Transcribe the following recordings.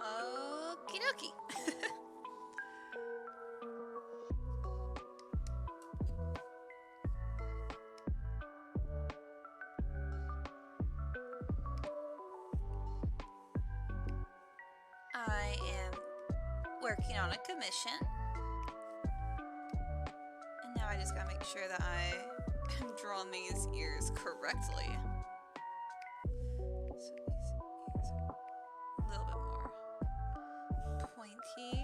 Okie dokie. I am working on a commission. And now I just gotta make sure that I am drawing these ears correctly. So these ears are a little bit more pointy.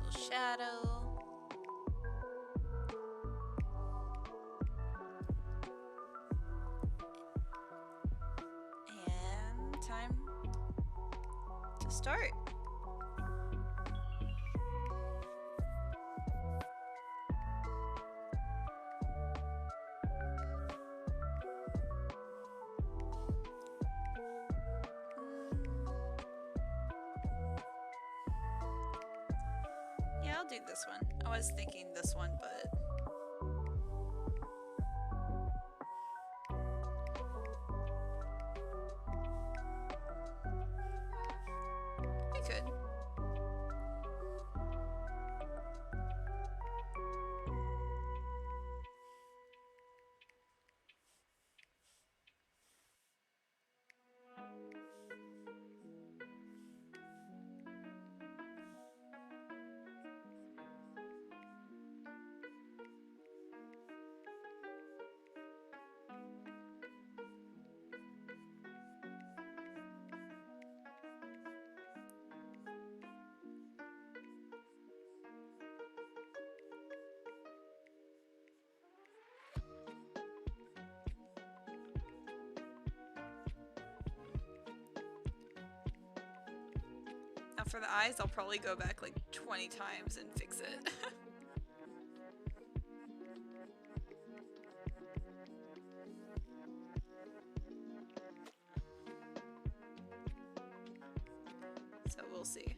Little shadow. And time to start. Yeah, I'll do this one. I was thinking this one, but we could. Now for the eyes, I'll probably go back like 20 times and fix it. So we'll see.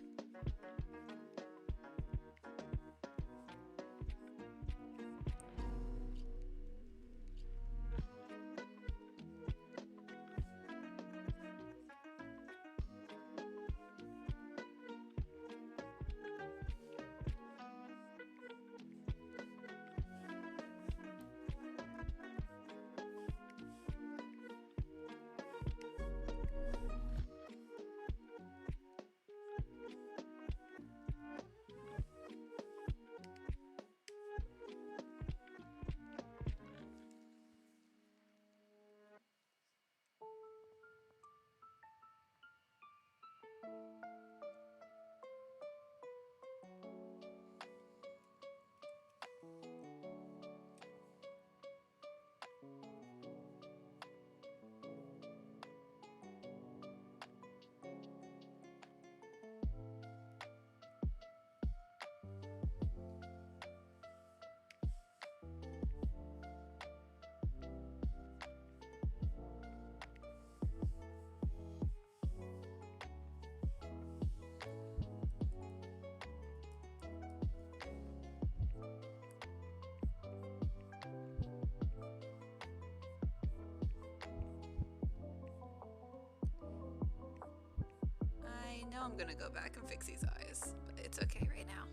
I know I'm gonna go back and fix these eyes, but it's okay right now.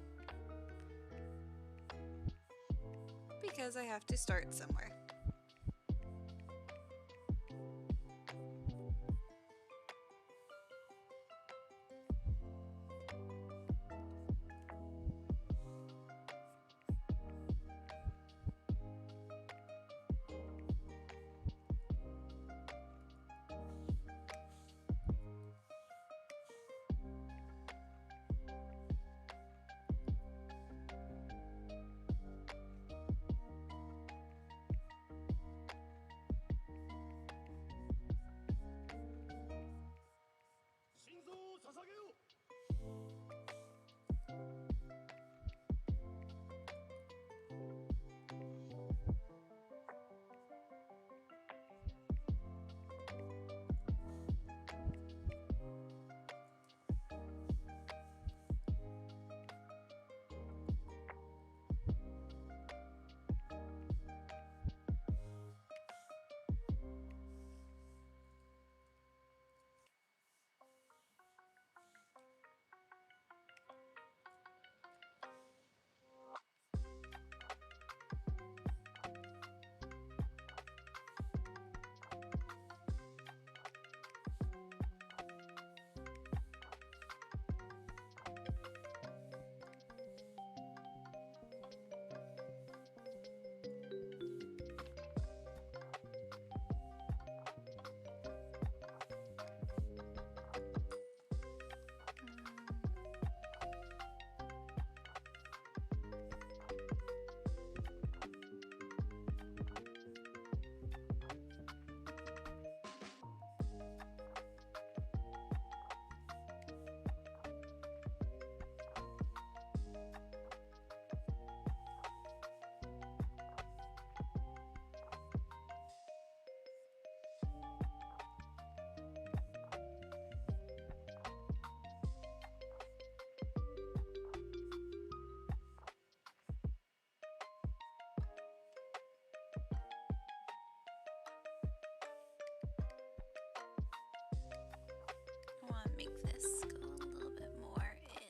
Because I have to start somewhere. I want to make this go a little bit more in.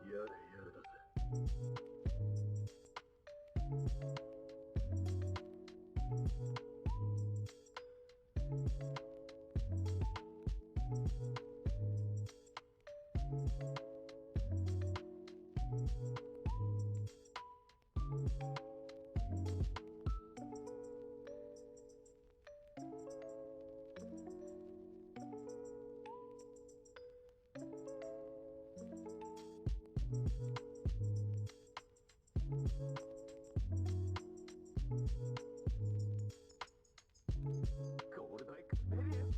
やれやれだぜ。ゴールドエクスペリエンス。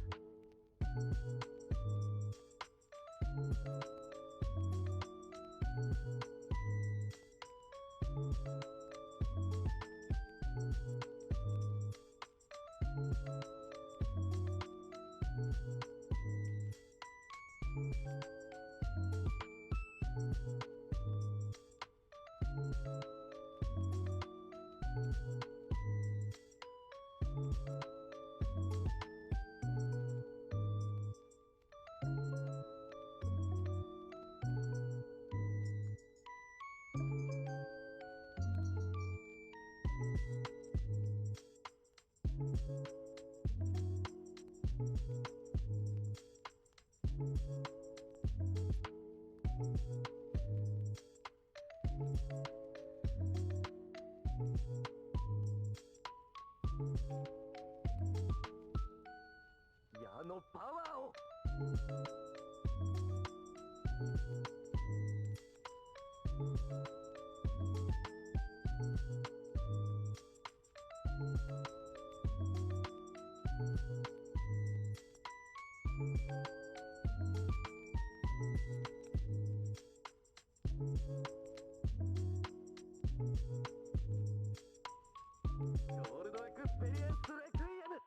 ゴールドエクスペリエンスレクイエム。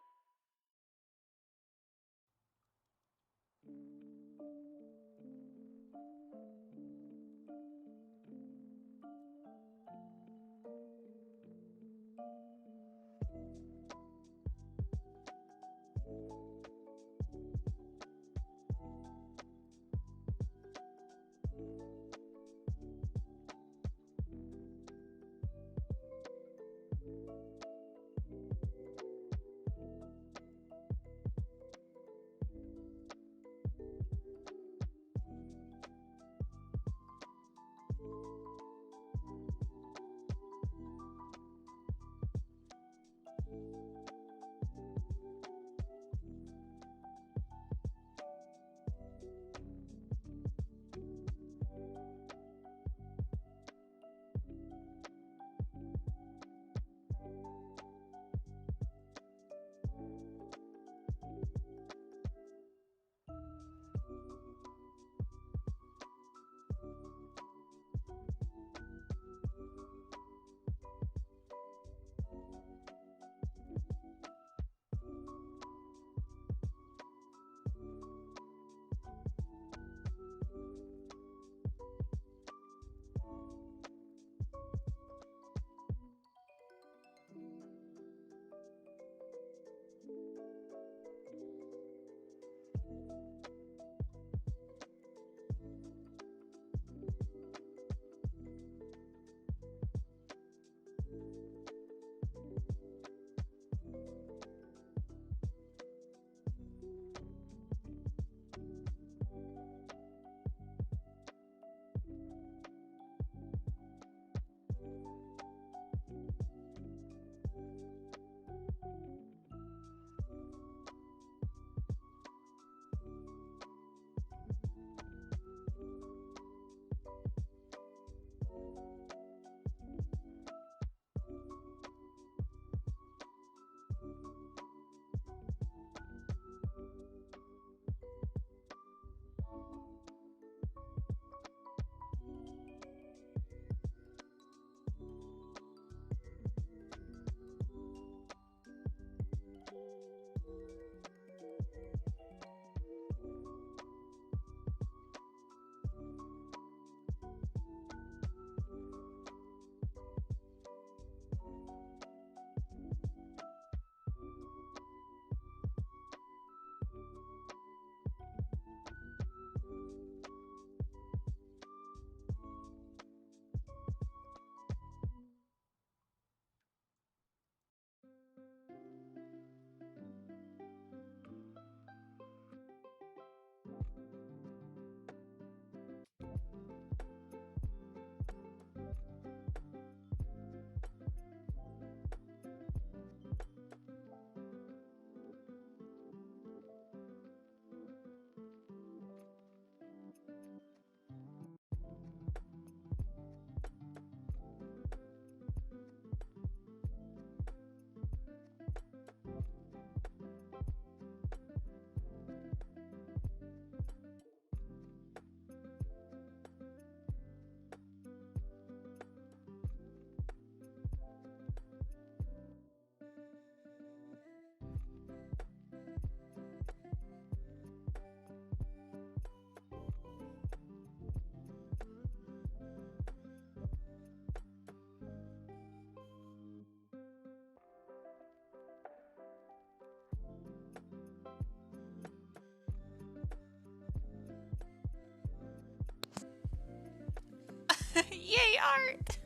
Yay, art!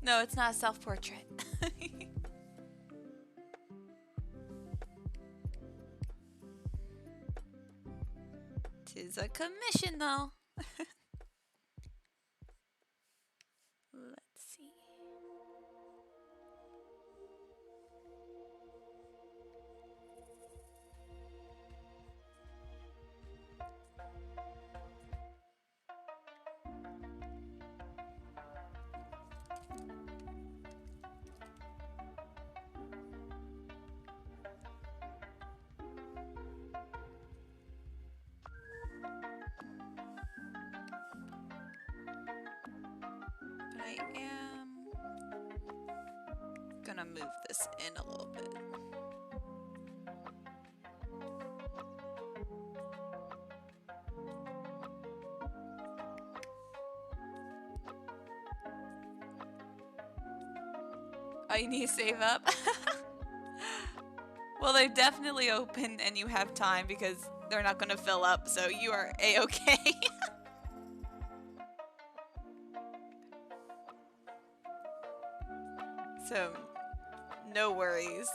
No, it's not a self-portrait. Tis a commission, though. Let's see. gonna move this in a little bit. Oh, you need to save up? Well, they're definitely open and you have time because they're not going to fill up, so you are a-okay. So, no worries.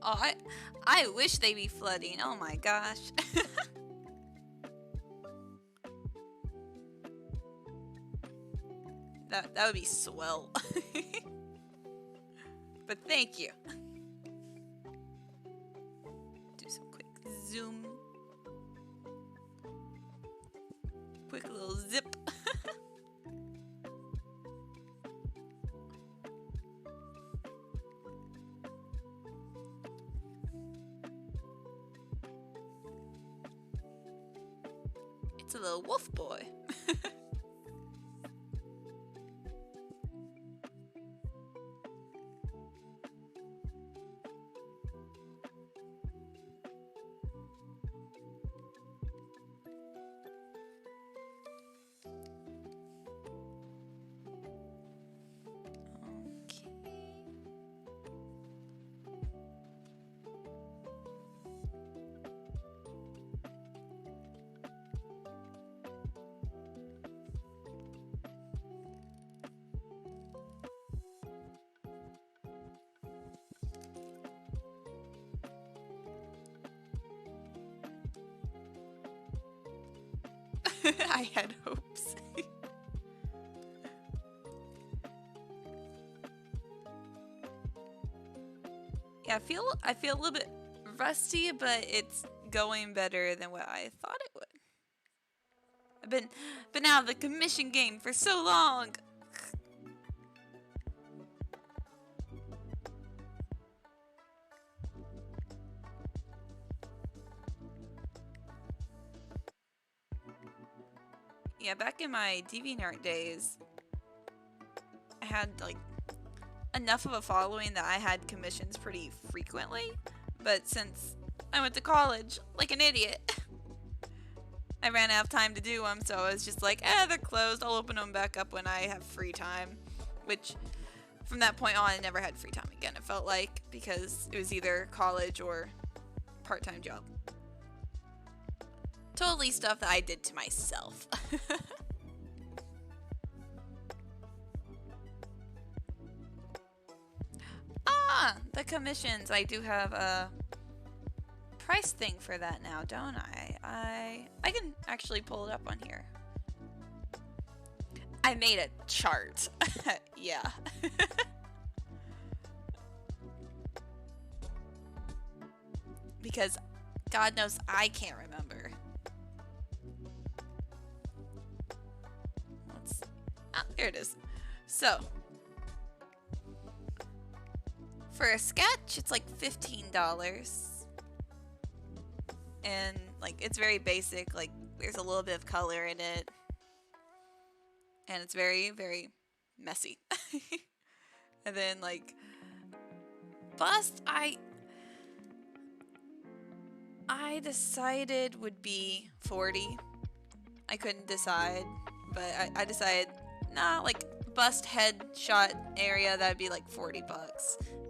Oh, I wish they be flooding. Oh my gosh. That would be swell. But thank you. Do some quick zoom. Quick little zip. It's a little wolf boy. I had hopes. Yeah, I feel a little bit rusty, but it's going better than what I thought it would. I've been out of the commission game for so long. Yeah, back in my DeviantArt days, I had like enough of a following that I had commissions pretty frequently, but since I went to college like an idiot, I ran out of time to do them, so I was just like, they're closed, I'll open them back up when I have free time, which from that point on I never had free time again, it felt like, because it was either college or part-time job. Totally stuff that I did to myself. The commissions. I do have a price thing for that now, don't I? I can actually pull it up on here. I made a chart. Yeah. Because God knows I can't remember. Here it is. So, for a sketch, it's like $15. And, like, it's very basic. Like, there's a little bit of color in it. And it's very, very messy. And then, like, bust, I decided would be 40. I couldn't decide. But I decided, nah, like, bust headshot area, that'd be like $40.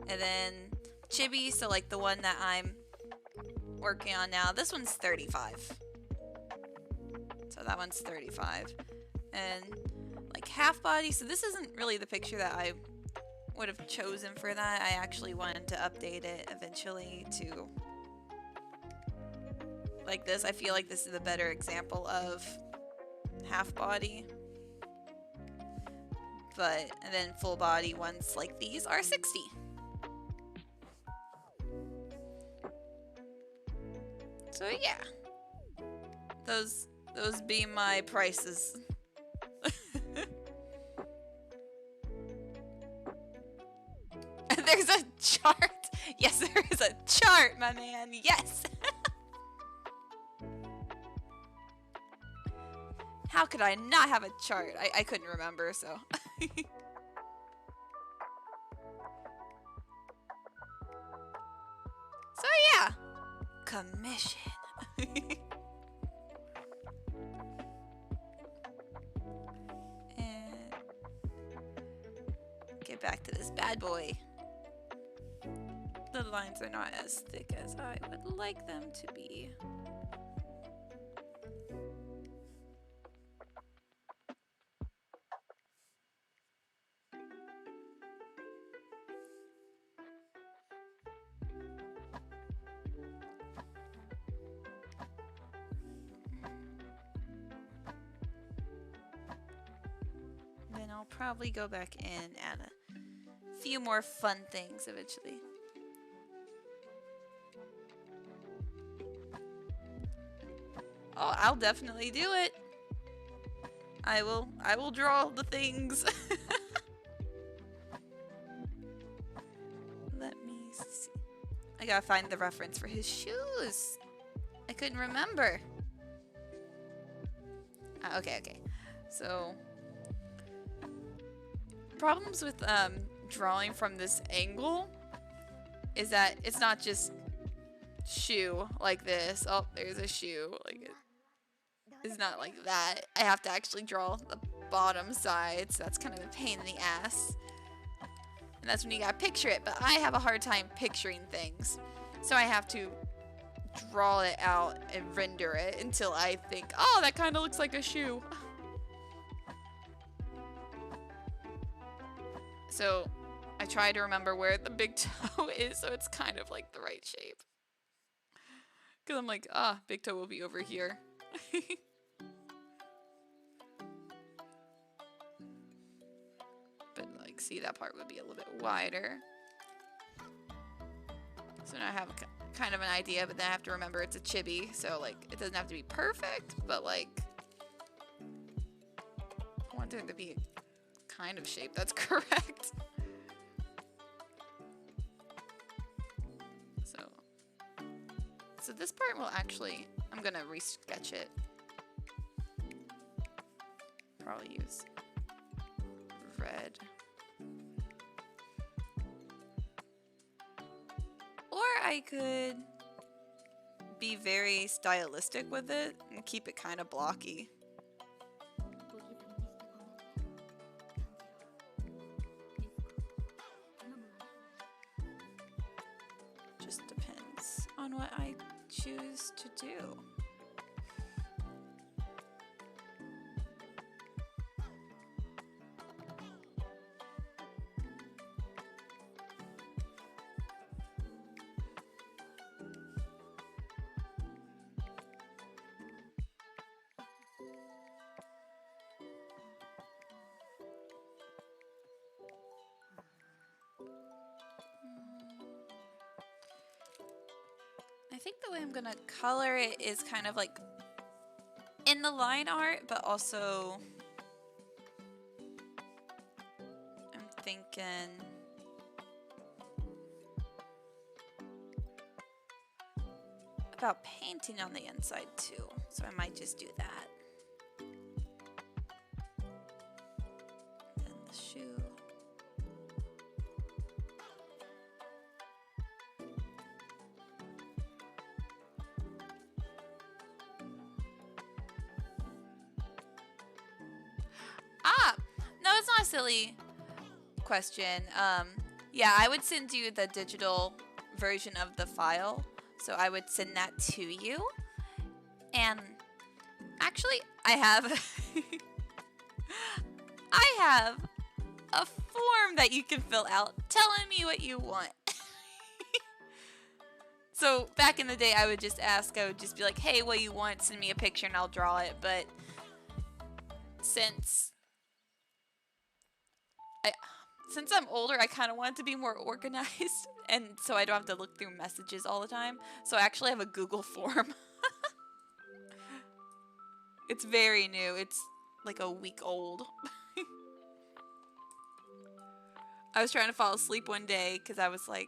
And then chibi, so like the one that I'm working on now, this one's 35. So that one's 35. and like half body. So this isn't really the picture that I would have chosen for that. I actually wanted to update it eventually to like this. I feel like this is a better example of half body. But, and then full body ones like these are 60. So yeah. Those be my prices. There's a chart. Yes, there is a chart, my man. Yes. How could I not have a chart? I couldn't remember, so. So yeah. Commission. And get back to this bad boy. The lines are not as thick as I would like them to be. Then I'll probably go back in and add a few more fun things eventually. Oh, I'll definitely do it. I will draw the things. Let me see. I gotta find the reference for his shoes. I couldn't remember. Okay. So, problems with drawing from this angle is that it's not just shoe like this. Oh, there's a shoe. Like it's not like that. I have to actually draw the bottom side, so that's kind of a pain in the ass. And that's when you gotta picture it, but I have a hard time picturing things. So I have to draw it out and render it until I think, oh, that kind of looks like a shoe. So I try to remember where the big toe is, so it's kind of like the right shape. Because I'm like, big toe will be over here. But like, see, that part would be a little bit wider. So now I have kind of an idea, but then I have to remember it's a chibi, so like, it doesn't have to be perfect, but like, I want it to be kind of shape that's correct. So this part will actually, I'm gonna re-sketch it. Probably use red. Or I could be very stylistic with it and keep it kind of blocky. Just depends on what I choose to do. I think the way I'm gonna color it is kind of like in the line art, but also I'm thinking about painting on the inside too, so I might just do that. Then the shoe. No, it's not a silly question. Yeah, I would send you the digital version of the file. So I would send that to you. And actually, I have have a form that you can fill out telling me what you want. So back in the day, I would just be like, hey, what you want? Send me a picture and I'll draw it. But since I'm older, I kind of want it to be more organized, and so I don't have to look through messages all the time. So I actually have a Google form. It's very new. It's like a week old. I was trying to fall asleep one day because I was like,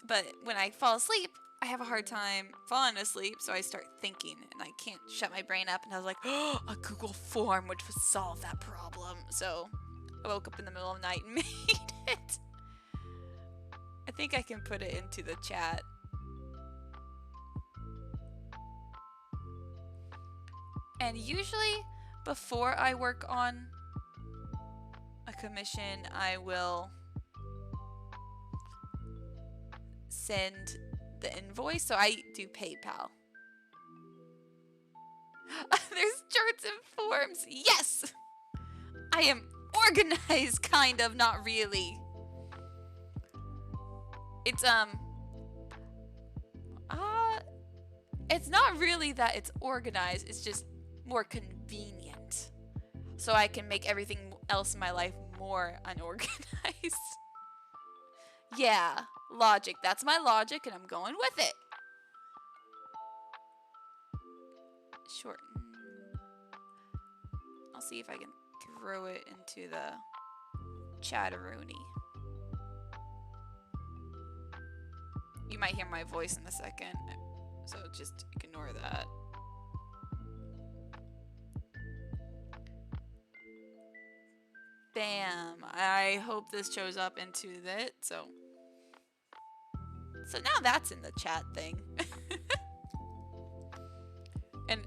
but when I fall asleep, I have a hard time falling asleep, so I start thinking, and I can't shut my brain up, and I was like, oh, a Google form which would solve that problem. So I woke up in the middle of the night and made it. I think I can put it into the chat. And usually, before I work on a commission, I will send the invoice. So I do PayPal. There's charts and forms. Yes! I am organized, kind of, not really. It's not really that it's organized, it's just more convenient. So I can make everything else in my life more unorganized. Yeah, logic. That's my logic, and I'm going with it. Shorten. I'll see if I can throw it into the chatteroonie. You might hear my voice in a second, so just ignore that. Bam! I hope this shows up into it, so now that's in the chat thing. And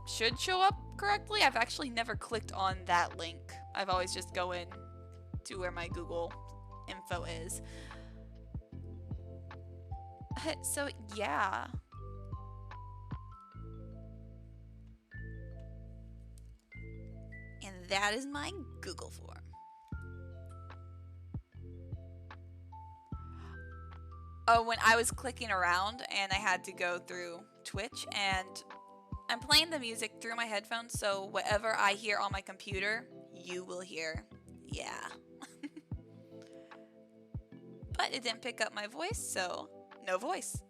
should show up correctly. I've actually never clicked on that link. I've always just go in to where my Google info is. So yeah. And that is my Google form. Oh, when I was clicking around and I had to go through Twitch, and I'm playing the music through my headphones, so whatever I hear on my computer, you will hear. Yeah. But it didn't pick up my voice, so no voice.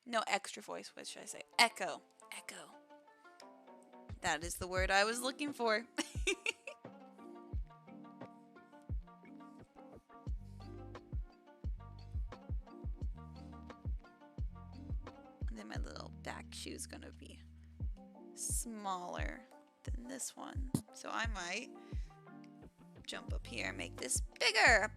No extra voice, what should I say? Echo. Echo. That is the word I was looking for. And then my little back shoe's gonna be smaller than this one. So I might jump up here and make this bigger.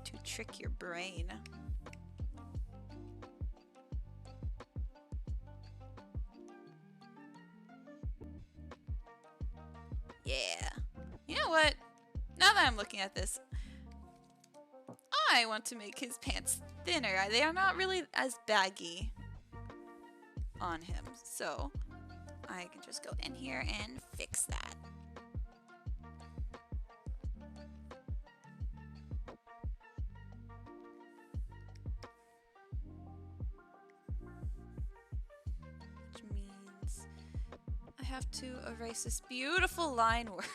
To trick your brain. Yeah. You know what? Now that I'm looking at this, I want to make his pants thinner. They are not really as baggy on him. So I can just go in here and fix that. Which means I have to erase this beautiful line work.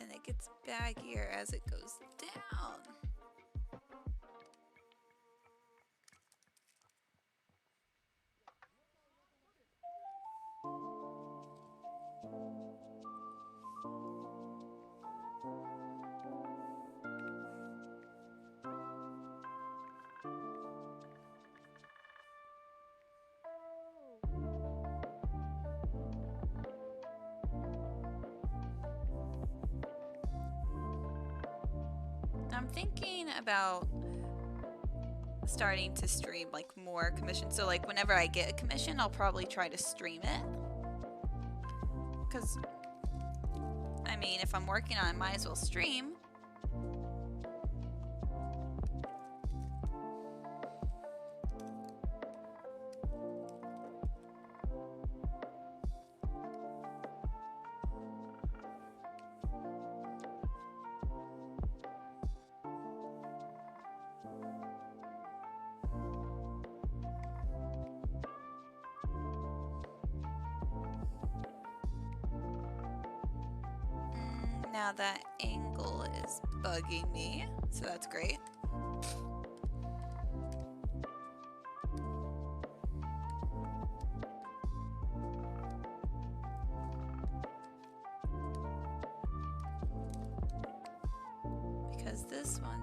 And it gets baggier as it goes down. I'm thinking about starting to stream like more commissions. So like whenever I get a commission, I'll probably try to stream it. Because, I mean, if I'm working on it, I might as well stream. Now that angle is bugging me, so that's great. Because this one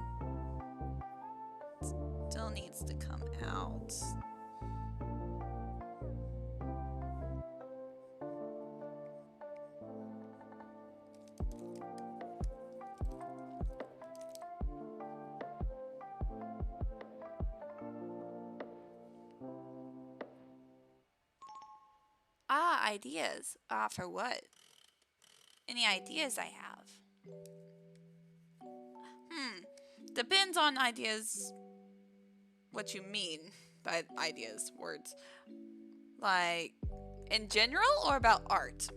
still needs to come out. Ideas. For what? Any ideas I have? Depends on ideas. What you mean by ideas, words. Like, in general or about art?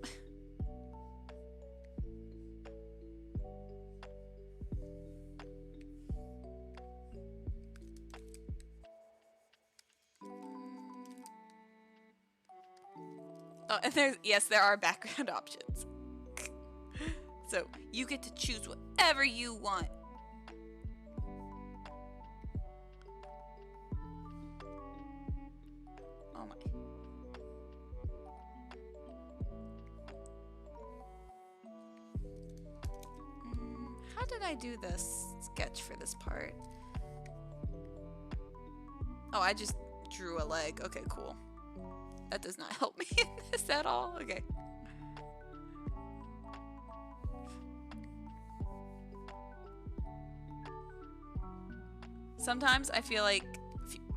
Oh, and there are background options. So, you get to choose whatever you want. Oh my. How did I do this sketch for this part? Oh, I just drew a leg. Okay, cool. That does not help me in this at all. Okay. Sometimes I feel like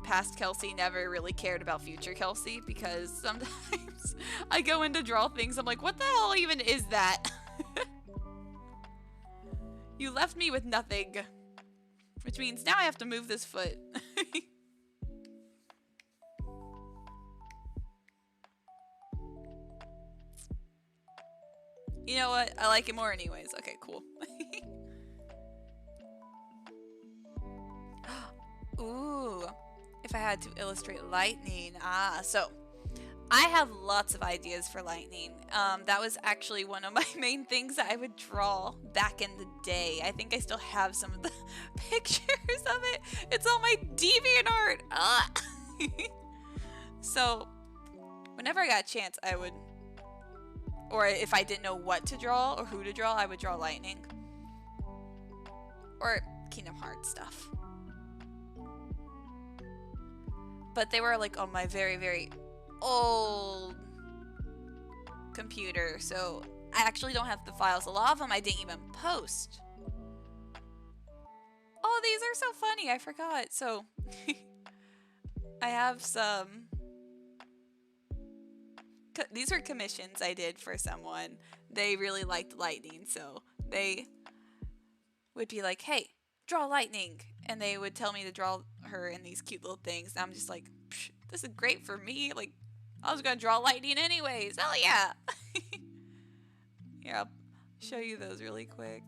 past Kelsey never really cared about future Kelsey, because sometimes I go in to draw things, I'm like, what the hell even is that? You left me with nothing. Which means now I have to move this foot. You know what? I like it more anyways. Okay, cool. Ooh. If I had to illustrate lightning. So I have lots of ideas for lightning. That was actually one of my main things that I would draw back in the day. I think I still have some of the pictures of it. It's on my DeviantArt. So whenever I got a chance, I would, or if I didn't know what to draw or who to draw, I would draw lightning. Or Kingdom Hearts stuff. But they were like on my very, very old computer, so I actually don't have the files. A lot of them I didn't even post. Oh, these are so funny. I forgot. So I have some. These are commissions I did for someone. They really liked lightning, so they would be like, hey, draw lightning. And they would tell me to draw her in these cute little things. And I'm just like, this is great for me. Like, I was going to draw lightning anyways. Hell yeah. Here, I'll show you those really quick.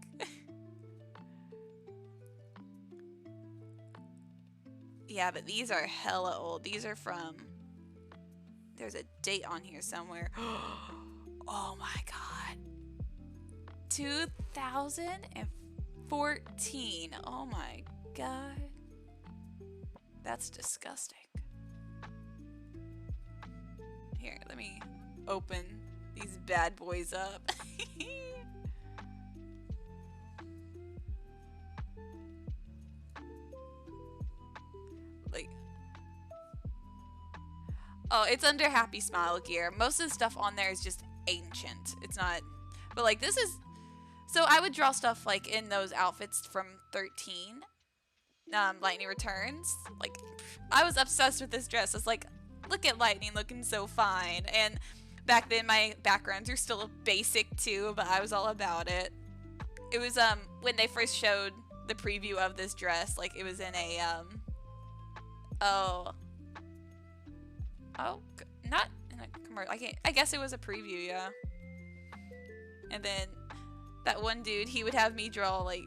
Yeah, but these are hella old. These are from... There's a date on here somewhere. Oh my god. 2014. Oh my god. That's disgusting. Here, let me open these bad boys up. Like, oh, it's under Happy Smile Gear. Most of the stuff on there is just ancient. It's not, but like this is, so I would draw stuff like in those outfits from 13. Lightning Returns. Like, I was obsessed with this dress. I was like, look at Lightning looking so fine. And back then my backgrounds were still basic too, but I was all about it. It was when they first showed the preview of this dress, like it was in a not in a commercial. I guess it was a preview, yeah. And then that one dude, he would have me draw like,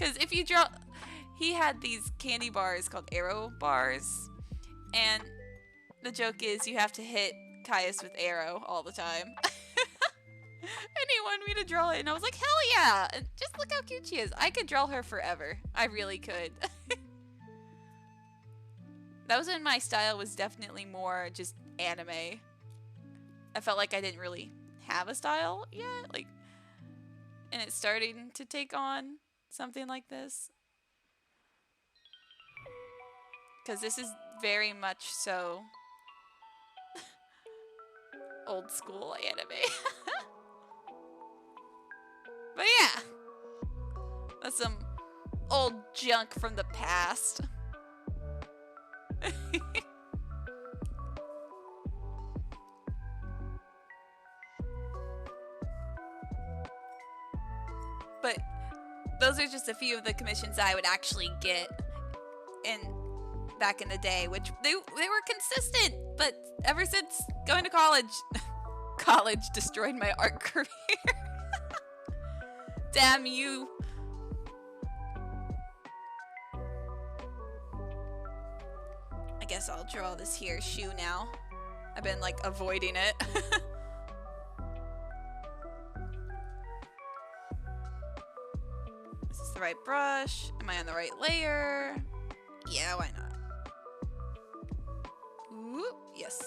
cause if you draw, he had these candy bars called Arrow bars, and the joke is you have to hit Caius with Arrow all the time. And he wanted me to draw it, and I was like, hell yeah! And just look how cute she is. I could draw her forever. I really could. That was when my style was definitely more just anime. I felt like I didn't really have a style yet, like, and it's starting to take on something like this. Because this is very much so old school anime. But yeah, that's some old junk from the past. But those are just a few of the commissions I would actually get back in the day, which they were consistent. But ever since going to college, college destroyed my art career. Damn you. I guess I'll draw this here shoe now. I've been like avoiding it. Is this the right brush? Am I on the right layer? Yeah, why not? Ooh, yes.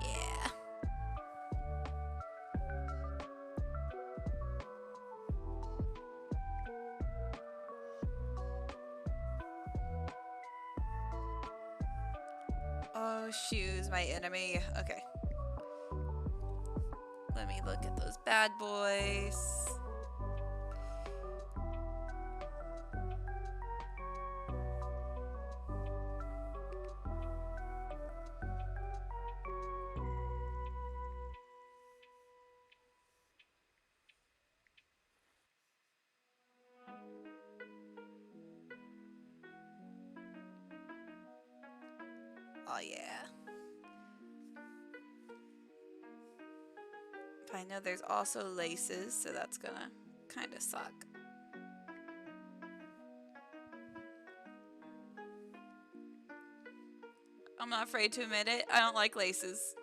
Yeah. Oh, shoes, my enemy. Okay. Let me look at those bad boys. Oh yeah. I know there's also laces, so that's gonna kind of suck. I'm not afraid to admit it. I don't like laces.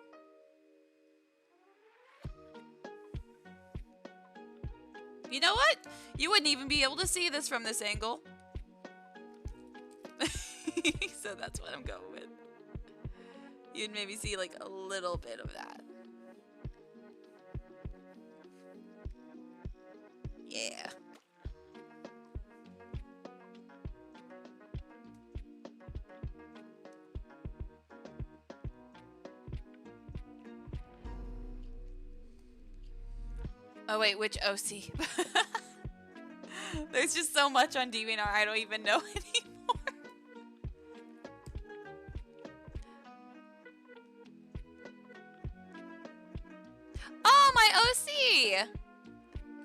You know what? You wouldn't even be able to see this from this angle. So that's what I'm going with. You'd maybe see like a little bit of that. Yeah. Oh wait, which OC? There's just so much on DeviantArt, I don't even know anymore. Oh, my OC!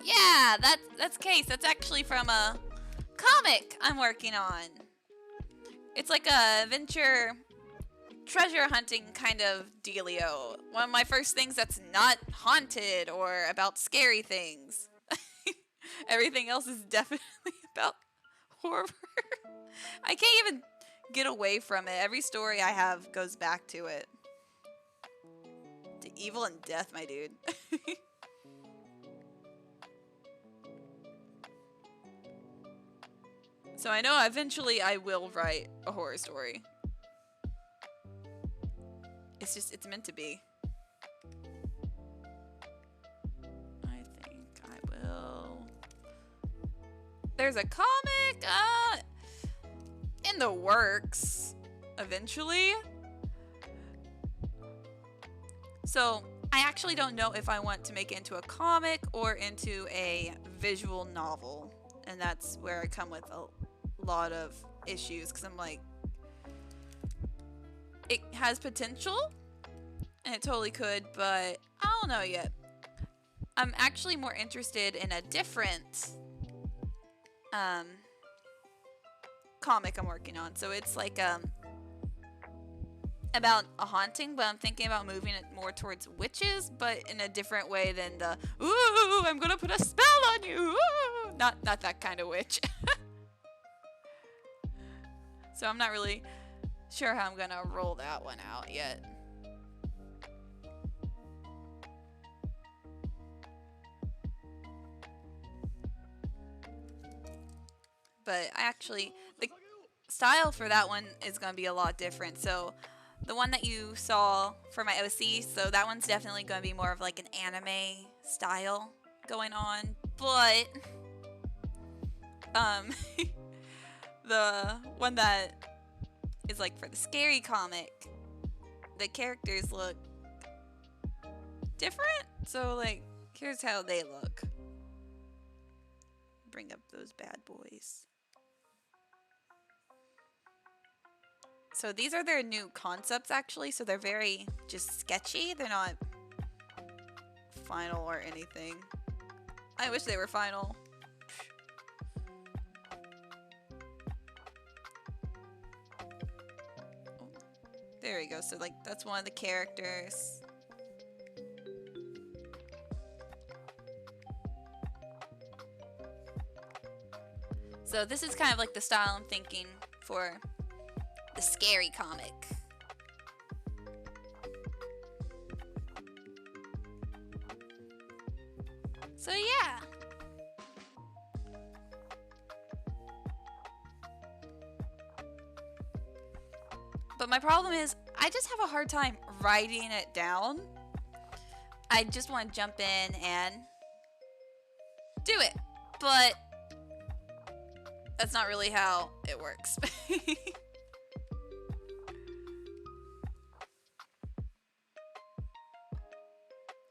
Yeah, that's Case. That's actually from a comic I'm working on. It's like a adventure treasure hunting kind of dealio. One of my first things that's not haunted or about scary things. Everything else is definitely about horror. I can't even get away from it. Every story I have goes back to it. To evil and death, my dude. So I know eventually I will write a horror story. It's meant to be. I think. There's a comic in the works eventually. So I actually don't know if I want to make it into a comic or into a visual novel. And that's where I come with a lot of issues, because I'm like, it has potential and it totally could, but I don't know yet. I'm actually more interested in a different comic I'm working on. So it's like about a haunting, but I'm thinking about moving it more towards witches, but in a different way than the ooh, I'm gonna put a spell on you. Ooh. Not that kind of witch. So I'm not really sure how I'm gonna roll that one out yet. But the style for that one is going to be a lot different. So the one that you saw for my OC, so that one's definitely going to be more of like an anime style going on. But the one that is like for the scary comic, the characters look different. So like, here's how they look. Bring up those bad boys. So these are their new concepts, actually. So they're very just sketchy. They're not final or anything. I wish they were final. Oh, there we go. So like, that's one of the characters. So this is kind of like the style I'm thinking for the scary comic. So yeah. But my problem is, I just have a hard time writing it down. I just want to jump in and do it. But that's not really how it works.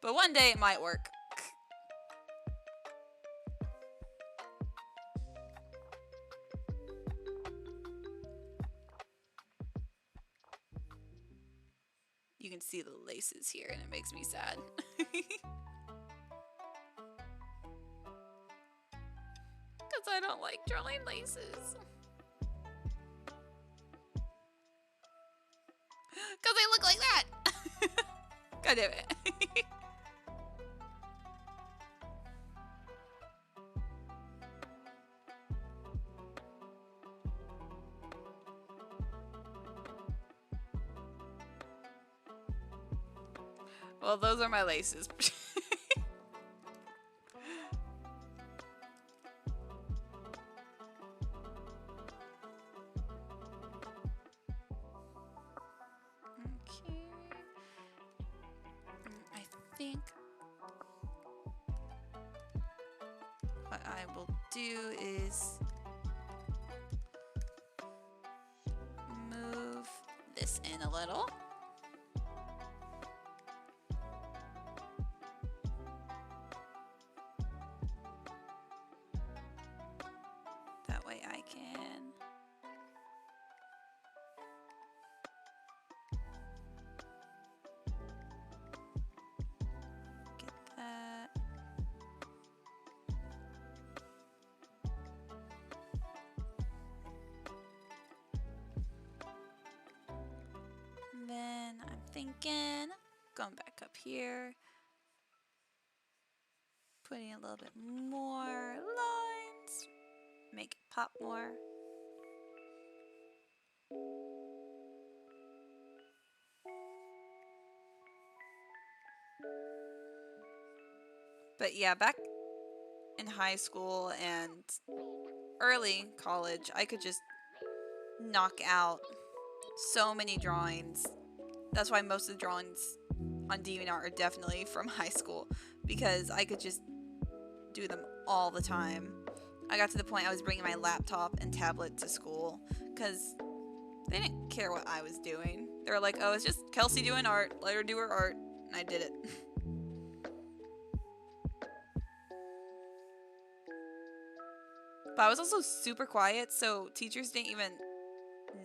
But one day it might work. You can see the laces here and it makes me sad. Because I don't like drawing laces. Because they look like that. God damn it. Well, those are my laces. I think what I will do is move this in a little. That way I can get that. And then I'm thinking, going back up here, putting a little bit more lines, make it pop more. But yeah, back in high school and early college, I could just knock out so many drawings. That's why most of the drawings on DeviantArt are definitely from high school, because I could just do them all the time. I got to the point I was bringing my laptop and tablet to school because they didn't care what I was doing. They were like, oh, it's just Kelsey doing art. Let her do her art. And I did it. But I was also super quiet, so teachers didn't even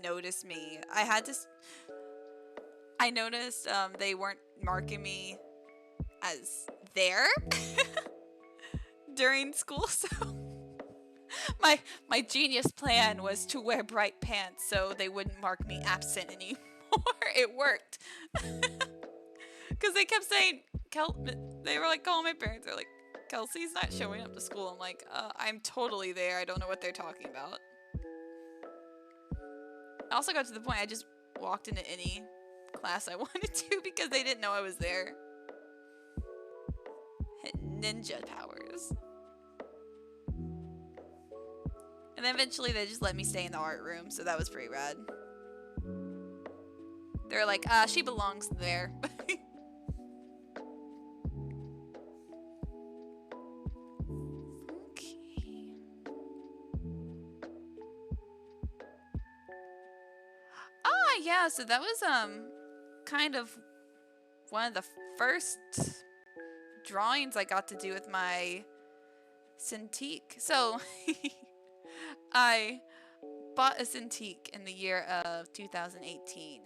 notice me. I noticed they weren't marking me as there during school, so my genius plan was to wear bright pants so they wouldn't mark me absent anymore. It worked. Because they kept saying, they were like calling my parents, they're like, Kelsey's not showing up to school. I'm like, I'm totally there. I don't know what they're talking about. I also got to the point I just walked into any class I wanted to because they didn't know I was there. Had ninja powers. And then eventually they just let me stay in the art room, so that was pretty rad. They're like, she belongs there. Yeah, so that was kind of one of the first drawings I got to do with my Cintiq. So I bought a Cintiq in the year of 2018.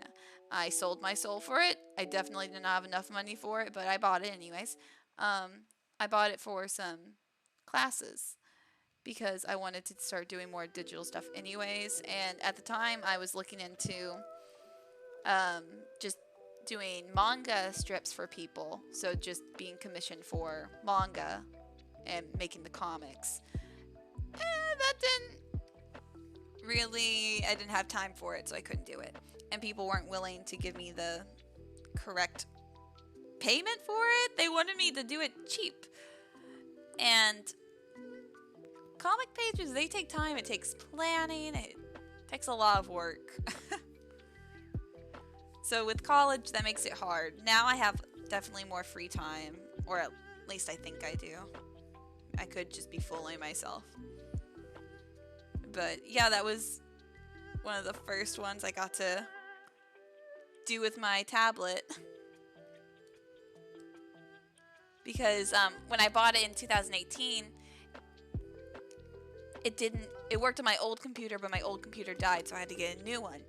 I sold my soul for it. I definitely did not have enough money for it, but I bought it anyways. I bought it for some classes because I wanted to start doing more digital stuff anyways. And at the time, I was looking into just doing manga strips for people. So just being commissioned for manga and making the comics. That didn't really, I didn't have time for it, so I couldn't do it. And people weren't willing to give me the correct payment for it. They wanted me to do it cheap. And comic pages, they take time. It takes planning. It takes a lot of work. So with college, that makes it hard. Now I have definitely more free time, or at least I think I do. I could just be fooling myself. But yeah, that was one of the first ones I got to do with my tablet. Because when I bought it in 2018, it worked on my old computer, but my old computer died, so I had to get a new one.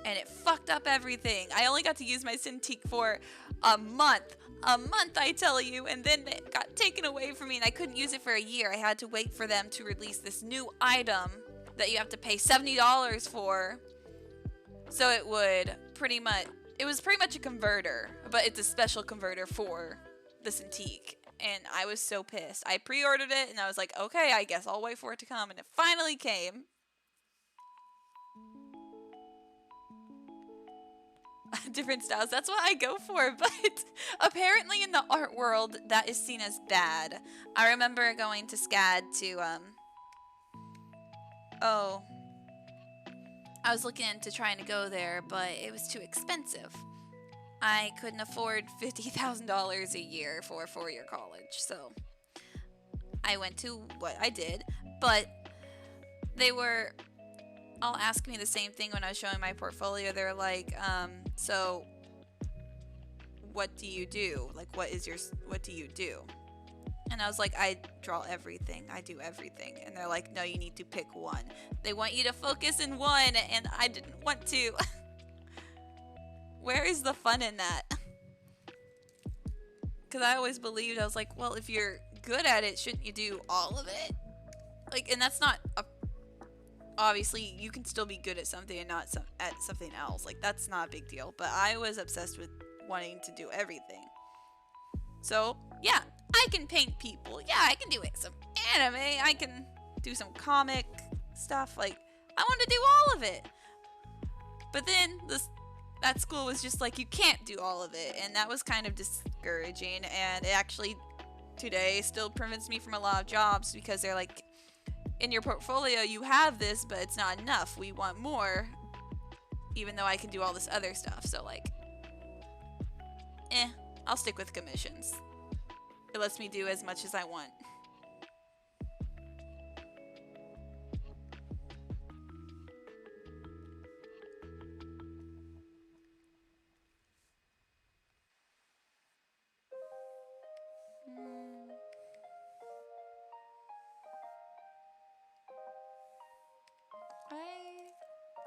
And it fucked up everything. I only got to use my Cintiq for a month. A month, I tell you. And then it got taken away from me, and I couldn't use it for a year. I had to wait for them to release this new item that you have to pay $70 for. So it was pretty much a converter, but it's a special converter for the Cintiq. And I was so pissed. I pre-ordered it, and I was like, okay, I guess I'll wait for it to come. And it finally came. Different styles, that's what I go for, but apparently in the art world, that is seen as bad. I remember going to SCAD to, I was looking into trying to go there, but it was too expensive. I couldn't afford $50,000 a year for a 4-year college, so I went to what I did, but they were all asking me the same thing when I was showing my portfolio. They're like, so what do you do? Like, what do you do? And I was like, I draw everything. I do everything. And they're like, no, you need to pick one. They want you to focus in one, and I didn't want to. Where is the fun in that? Because I always believed, I was like, well, if you're good at it, shouldn't you do all of it? Like, and that's not obviously, you can still be good at something and not at something else. Like, that's not a big deal. But I was obsessed with wanting to do everything. So, yeah, I can paint people. Yeah, I can do some anime. I can do some comic stuff. Like, I want to do all of it. But then that school was just like, you can't do all of it. And that was kind of discouraging. And it actually, today, still prevents me from a lot of jobs because they're like, in your portfolio, you have this, but it's not enough. We want more, even though I can do all this other stuff. So, like, I'll stick with commissions. It lets me do as much as I want.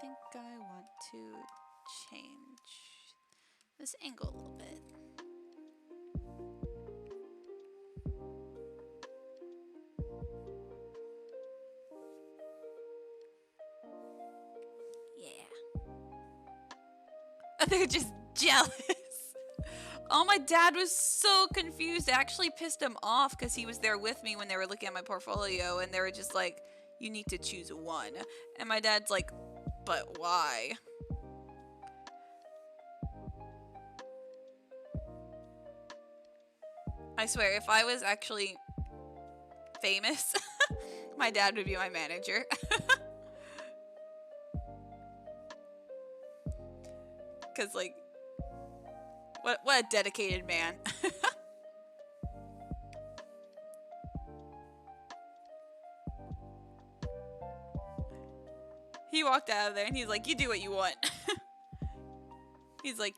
think I want to change this angle a little bit. Yeah. They're just jealous. Oh, my dad was so confused. It actually pissed him off because he was there with me when they were looking at my portfolio and they were just like, you need to choose one. And my dad's like, but why? I swear, if I was actually famous, my dad would be my manager. Because, like, what a dedicated man. He walked out of there and he's like, you do what you want. He's like,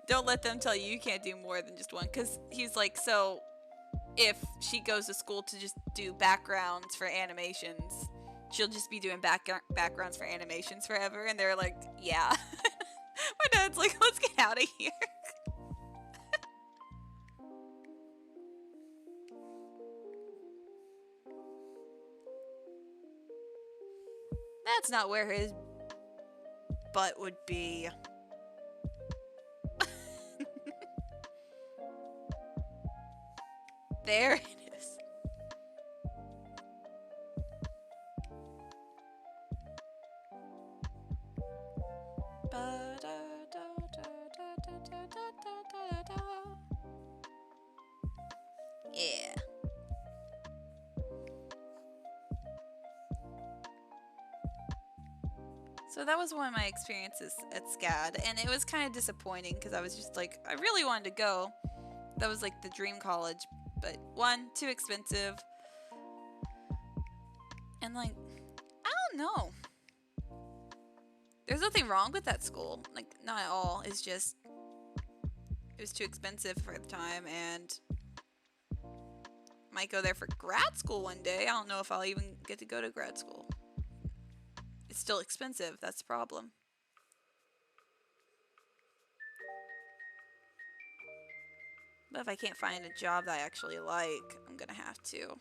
don't let them tell you you can't do more than just one. Because he's like, so if she goes to school to just do backgrounds for animations, she'll just be doing backgrounds for animations forever. And they're like, yeah. My dad's like, let's get out of here. That's not where his butt would be. There it is. Yeah. So that was one of my experiences at SCAD, and it was kind of disappointing because I was just like, I really wanted to go. That was like the dream college, but one, too expensive, and like, I don't know. There's nothing wrong with that school, like, not at all. It's just, it was too expensive for the time, and might go there for grad school one day. I don't know if I'll even get to go to grad school. It's still expensive, that's the problem. But if I can't find a job that I actually like, I'm gonna have to.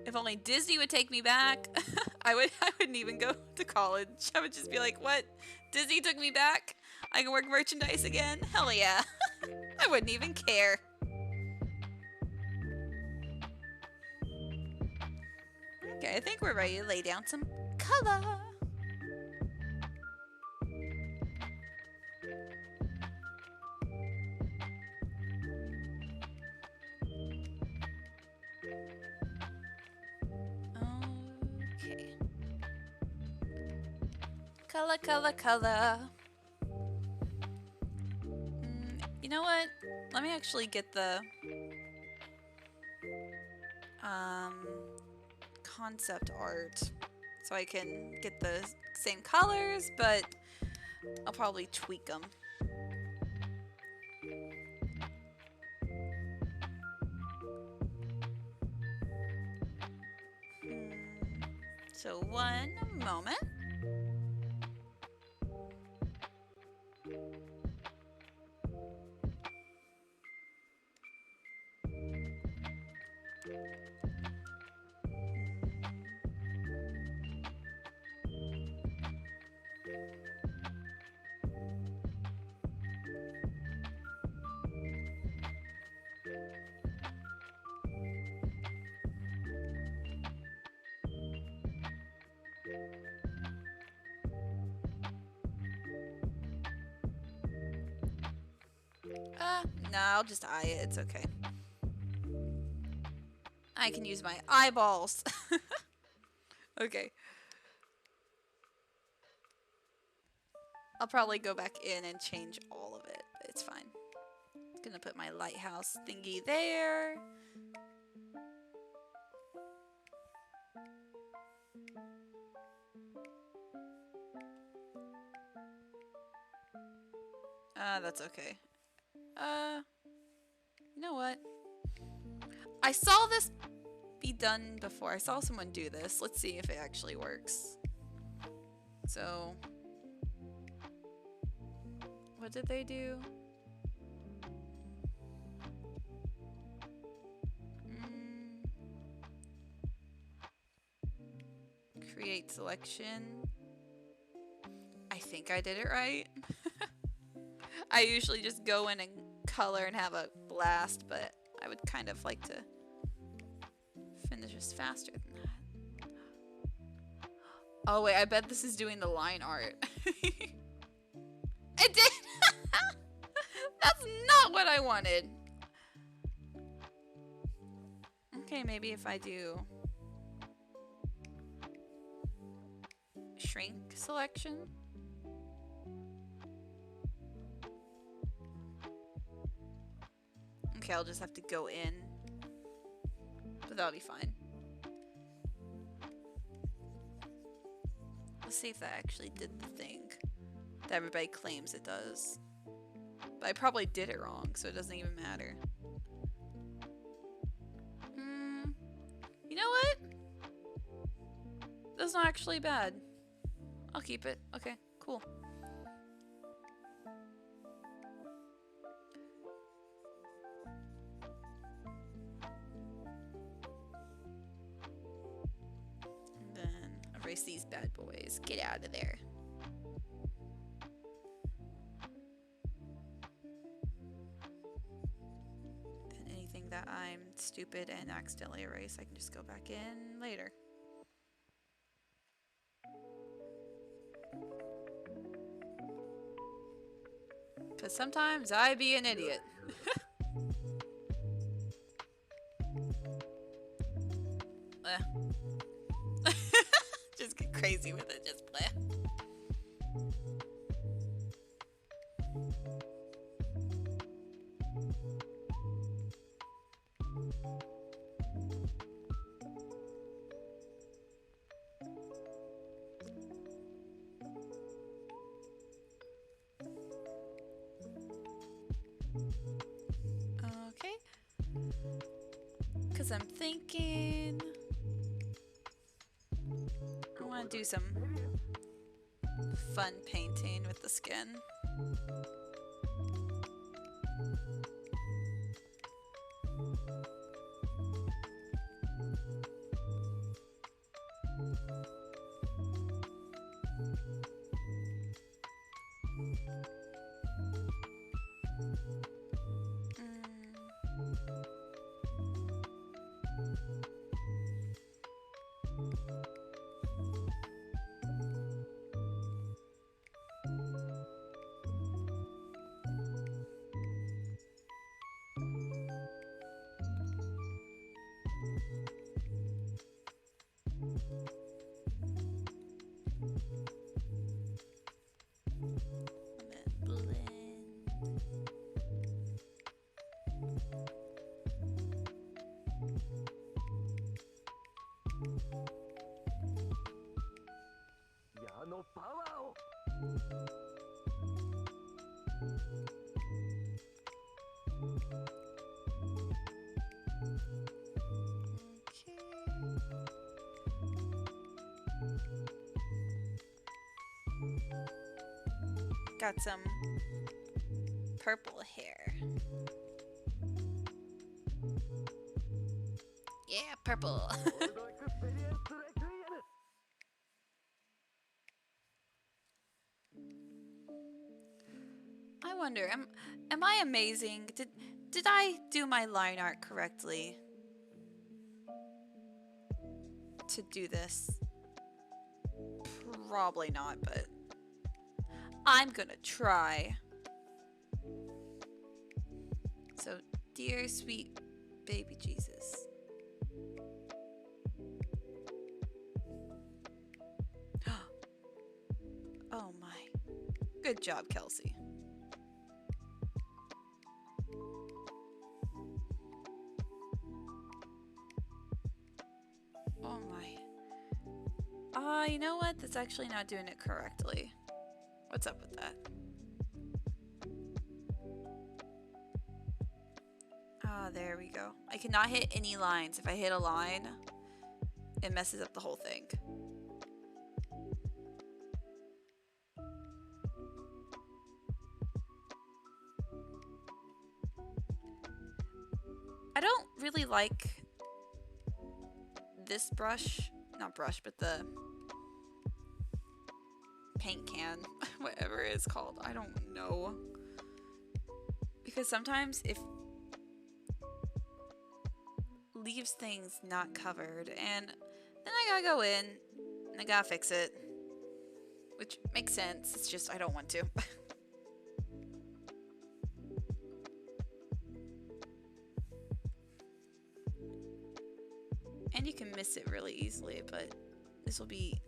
If only Disney would take me back, I wouldn't even go to college. I would just be like, what? Disney took me back? I can work merchandise again? Hell yeah. I wouldn't even care. Okay, I think we're ready to lay down some color. Okay. Color, color, color. You know what? Let me actually get the concept art so I can get the same colors, but I'll probably tweak them. So one moment. No, I'll just eye it. It's okay. I can use my eyeballs. Okay. I'll probably go back in and change all of it, but it's fine. Gonna put my lighthouse thingy there. That's okay. You know what? I saw this be done before. I saw someone do this. Let's see if it actually works. So, what did they do? Create selection. I think I did it right. I usually just go in and color and have a blast, but I would kind of like to finish this faster than that. Oh wait, I bet this is doing the line art. It did! That's not what I wanted. Okay, maybe if I do shrink selection. Okay, I'll just have to go in, but that'll be fine. Let's see if that actually did the thing that everybody claims it does. But I probably did it wrong, so it doesn't even matter. You know what? That's not actually bad. I'll keep it. Okay, cool. And then erase these bad boys. Get out of there. Then anything that I'm stupid and accidentally erase, I can just go back in later. Because sometimes I be an idiot. Just get crazy with it, just play. Okay. Because I'm thinking I want to do some fun painting with the skin. Got some purple hair. Yeah, purple. I wonder, am I amazing? Did I do my line art correctly to do this? Probably not, but I'm gonna try. So, dear sweet baby Jesus. Oh my. Good job, Kelsey. Oh my. You know what? That's actually not doing it correctly. What's up with that? Ah, there we go. I cannot hit any lines. If I hit a line, it messes up the whole thing. I don't really like this brush. Not brush, but the paint can. Whatever it's called. I don't know. Because sometimes it leaves things not covered. And then I gotta go in and I gotta fix it. Which makes sense. It's just I don't want to. And you can miss it really easily, but this will be,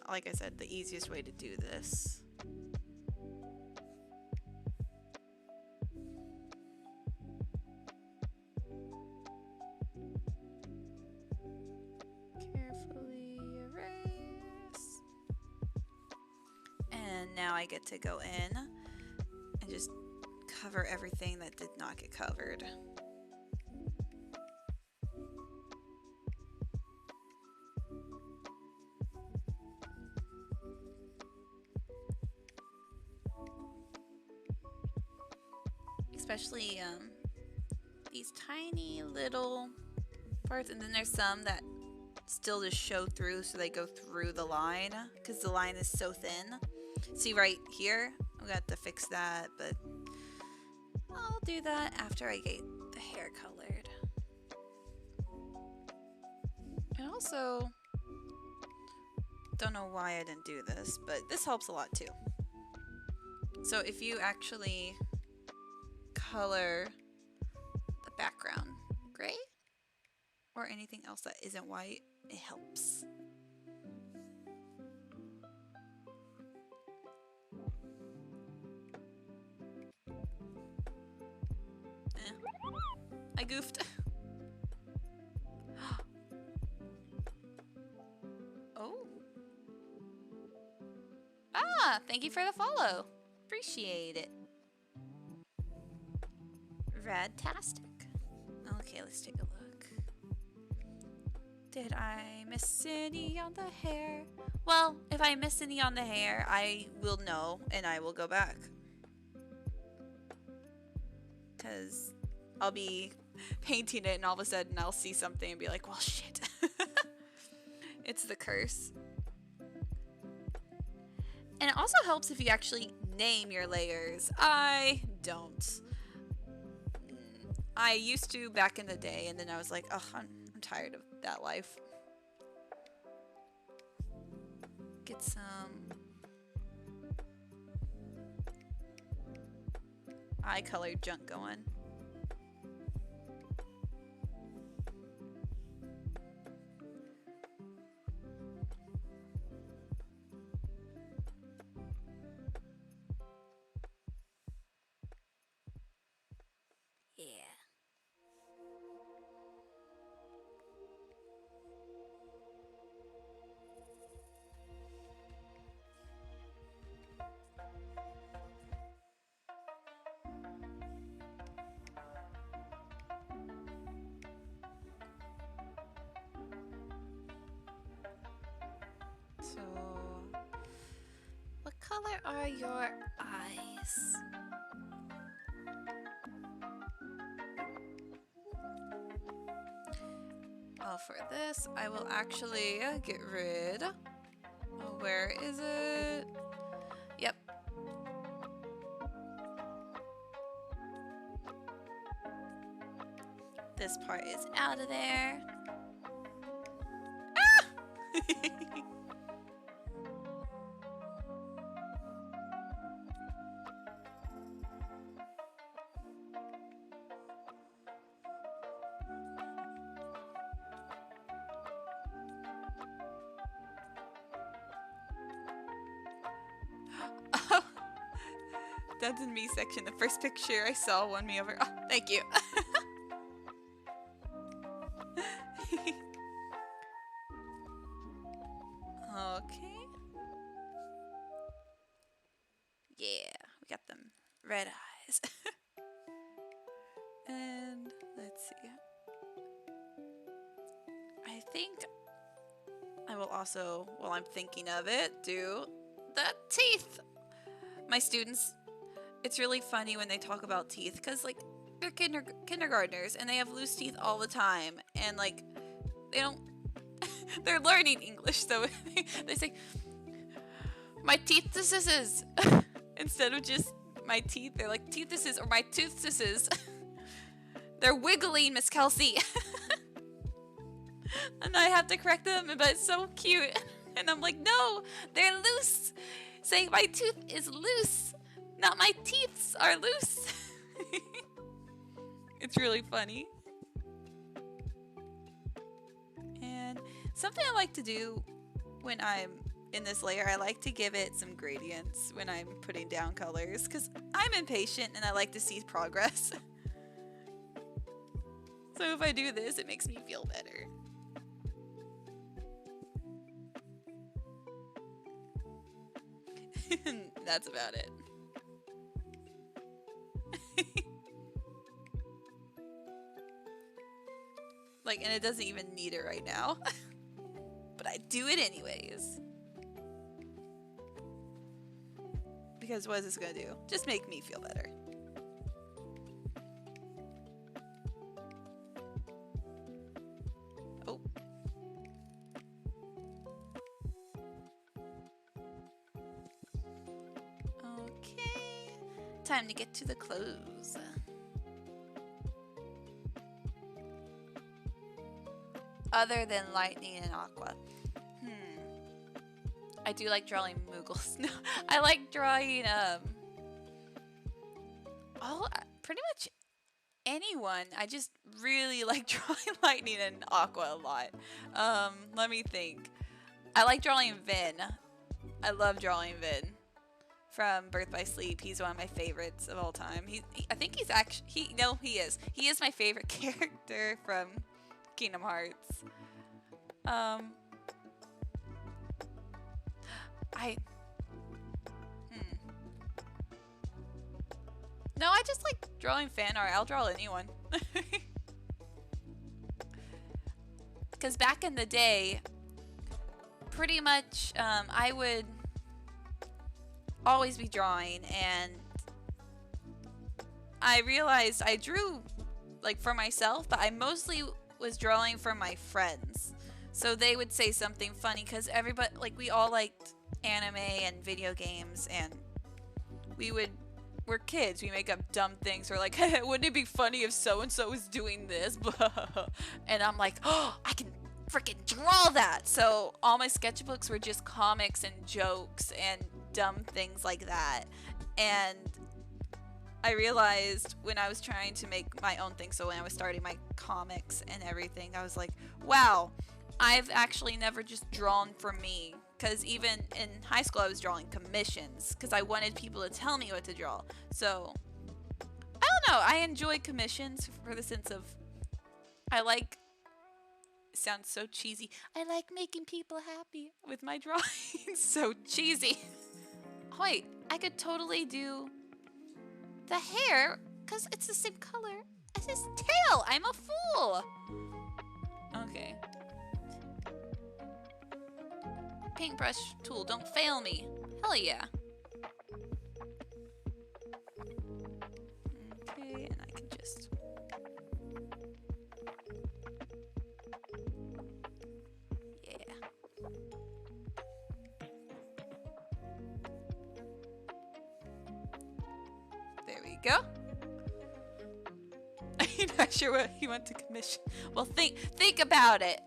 like I said, the easiest way to do this. Carefully erase. And now I get to go in and just cover everything that did not get covered. Especially these tiny little parts, and then there's some that still just show through, so they go through the line because the line is so thin. See right here, I'm gonna have to fix that, but I'll do that after I get the hair colored. And also, don't know why I didn't do this, but this helps a lot too. So if you actually color the background gray or anything else that isn't white, it helps. I goofed. Oh. Ah, thank you for the follow. Appreciate it. Radtastic. Okay, let's take a look. Did I miss any on the hair? Well, if I miss any on the hair, I will know and I will go back. Because I'll be painting it and all of a sudden I'll see something and be like, well, shit. It's the curse. And it also helps if you actually name your layers. I don't. I used to back in the day, and then I was like, oh, I'm tired of that life. Get some eye colored junk going. Yeah. So, what color are your eyes? Oh, for this, I will actually get rid. Oh, where is it? Yep. This part is out of there. Ah! That's in me section. The first picture I saw won me over. Oh, thank you. Okay. Yeah, we got them red eyes. And let's I will also, while I'm thinking of it, do the teeth. My students, it's really funny when they talk about teeth because, like, they're kindergartners and they have loose teeth all the time. And, like, they don't, they're learning English, so they say, my teeth is instead of just my teeth, they're like teethuses or my toothtuses. They're wiggling, Miss Kelsey. And I have to correct them, but it's so cute. And I'm like, no, they're loose. Saying my tooth is loose, not my teeths are loose. It's really funny. And something I like to do when I'm in this layer, I like to give it some gradients when I'm putting down colors because I'm impatient and I like to see progress. So if I do this, it makes me feel better. That's about it. Like, and it doesn't even need it right now. But I do it anyways. Because what is this gonna do? Just make me feel better. Oh. Okay. Time to get to the clothes. Other than lightning and aqua. I do like drawing Moogles. No, I like drawing pretty much anyone. I just really like drawing lightning and aqua a lot. Let me think. I like drawing Vin. I love drawing Vin from Birth by Sleep. He's one of my favorites of all time. I think he's actually he is. He is my favorite character from Kingdom Hearts. No, I just like drawing fan art. I'll draw anyone. Because back in the day, pretty much I would always be drawing, and I realized I drew like for myself, but I mostly was drawing for my friends. So they would say something funny because everybody, like, we all liked anime and video games, and we're kids. We make up dumb things. We're like, hey, wouldn't it be funny if so-and-so was doing this? And I'm like, oh, I can freaking draw that. So all my sketchbooks were just comics and jokes and dumb things like that. And I realized when I was trying to make my own thing, so when I was starting my comics and everything, I was like, wow, I've actually never just drawn for me. Because even in high school, I was drawing commissions because I wanted people to tell me what to draw. So, I don't know. I enjoy commissions for the sense of, it sounds so cheesy. I like making people happy with my drawings. So cheesy. Oh, wait, I could totally do the hair because it's the same color as his tail. I'm a fool. Okay. Paintbrush tool, don't fail me. Hell yeah. Okay, and I can just... Yeah. There we go. I'm not sure what he went to commission. Well, think about it.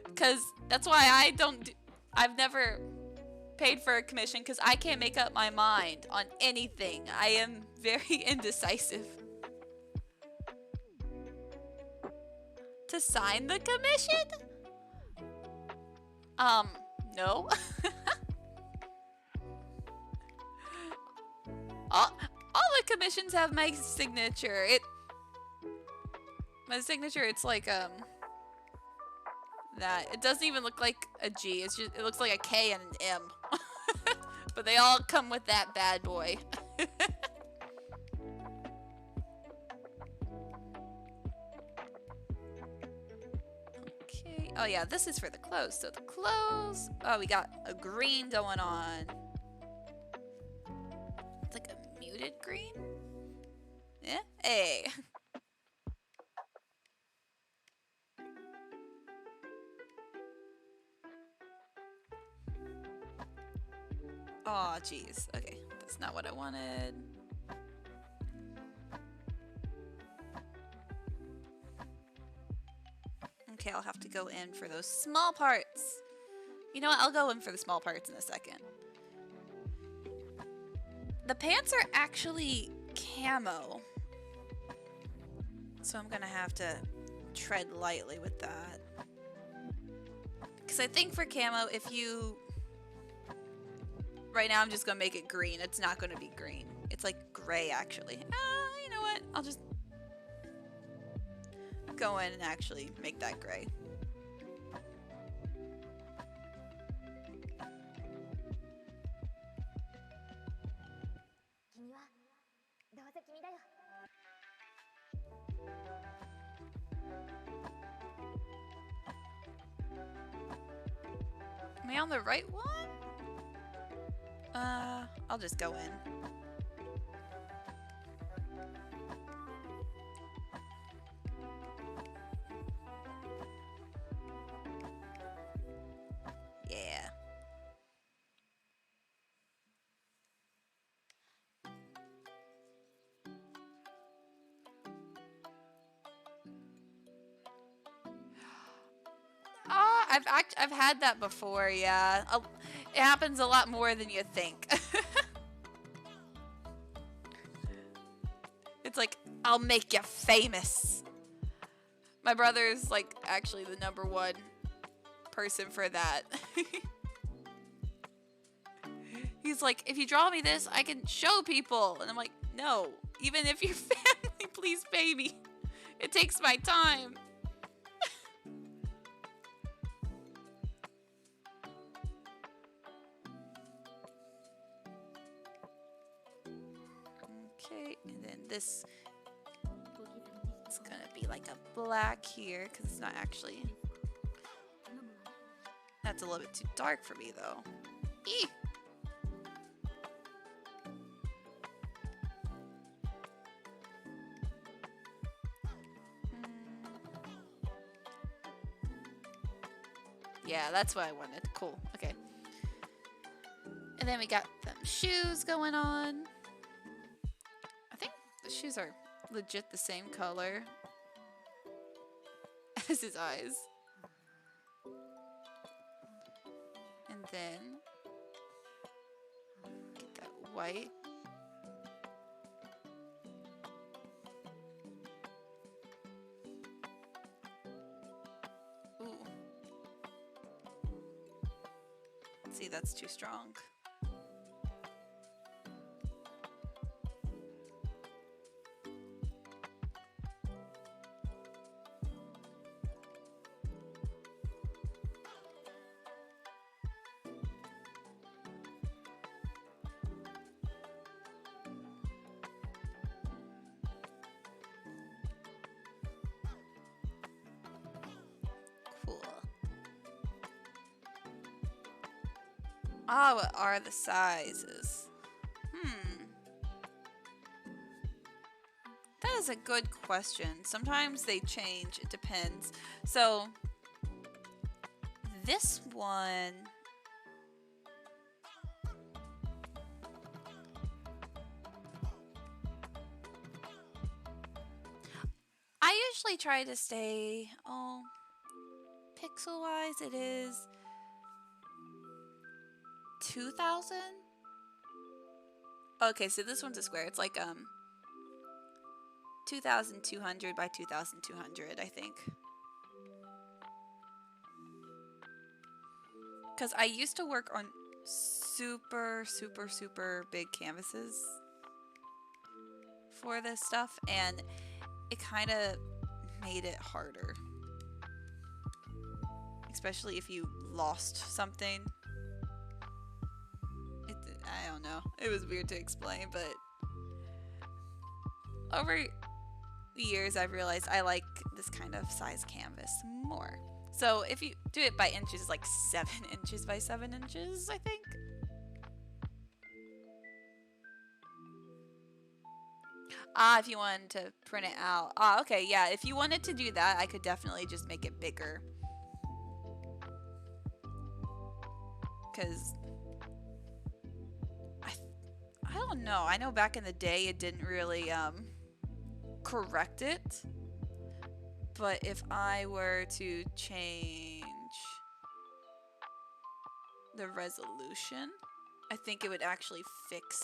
Because that's why I've never paid for a commission because I can't make up my mind on anything. I am very indecisive. To sign the commission? No. all the commissions have my signature. My signature, it's like, that. It doesn't even look like a G. It looks like a K and an M. But they all come with that bad boy. Okay. Oh yeah, this is for the clothes. So the clothes. Oh, we got a green going on. It's like a muted green. Yeah. Hey. Oh, jeez. Okay, that's not what I wanted. Okay, I'll have to go in for those small parts. You know what? I'll go in for the small parts in a second. The pants are actually camo. So I'm gonna have to tread lightly with that. Because I think for camo, if you... Right now I'm just gonna make it green. It's not gonna be green. It's like gray, actually. You know what? I'll just go in and actually make that gray. Am I on the right one? I'll just go in. Yeah. I've had that before, yeah. It happens a lot more than you think. It's like, I'll make you famous. My brother's like actually the #1 person for that. He's like, if you draw me this, I can show people. And I'm like, no, even if you're family, please pay me. It takes my time. Okay, and then this is gonna be like a black here because it's not actually. That's a little bit too dark for me though. Eee! Yeah, that's what I wanted. Cool. Okay. And then we got them shoes going on. I think the shoes are legit the same color as his eyes. And then get that white. Ooh. See, that's too strong. Ah, what are the sizes? That is a good question. Sometimes they change. It depends. So, this one... I usually try to stay... Oh, pixel-wise it is... 2,000? Okay, so this one's a square. It's like 2,200 by 2,200, I think. Because I used to work on super big canvases for this stuff, and it kind of made it harder. Especially if you lost something. I don't know. It was weird to explain, but over the years I've realized I like this kind of size canvas more. So if you do it by inches, it's like 7 inches by 7 inches, I think. If you wanted to print it out. Okay, yeah, if you wanted to do that, I could definitely just make it bigger. Because I don't know. I know back in the day it didn't really correct it. But if I were to change the resolution, I think it would actually fix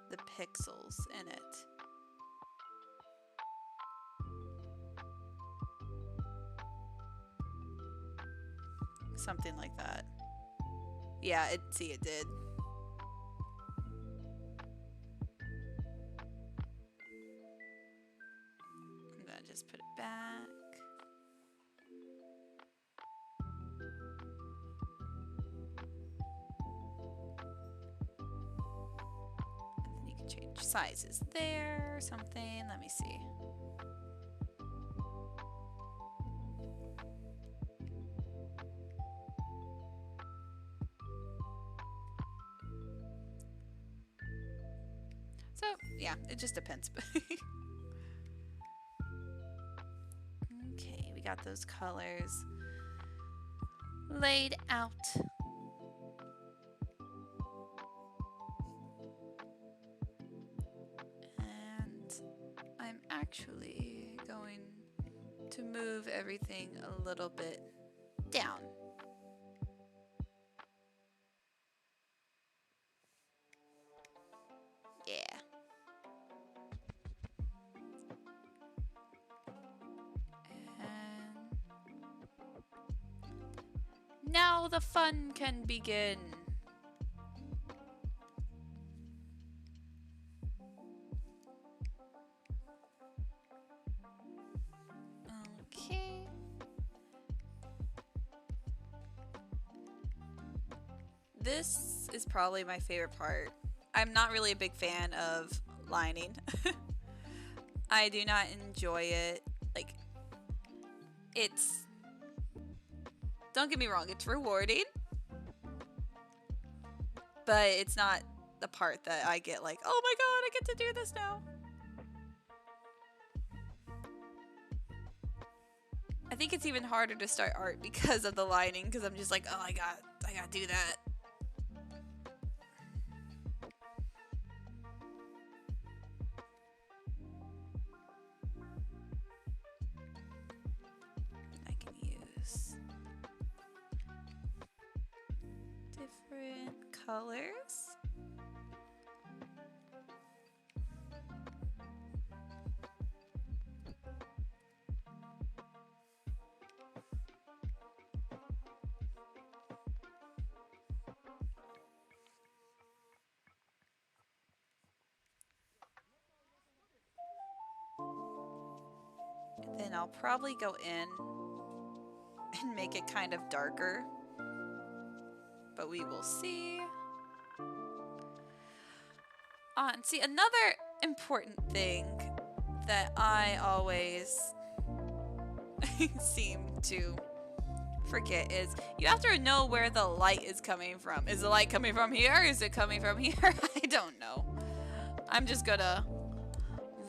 the pixels in it. Something like that. Yeah, it did. I'm gonna just put it back. And then you can change sizes there or something. Let me see. So, yeah, it just depends. Okay, we got those colors laid out. And I'm actually going to move everything a little bit down. Yeah. And now the fun can begin. Okay. This is probably my favorite part. I'm not really a big fan of lining. I do not enjoy it. Like, don't get me wrong, it's rewarding, but it's not the part that I get like, oh my god, I get to do this now. I think it's even harder to start art because of the lining, because I'm just like, oh, I gotta do that. I can use different colors. And then I'll probably go in and make it kind of darker, but we will see. And see, another important thing that I always seem to forget is you have to know where the light is coming from. Is the light coming from here? Is it coming from here? I don't know. I'm just gonna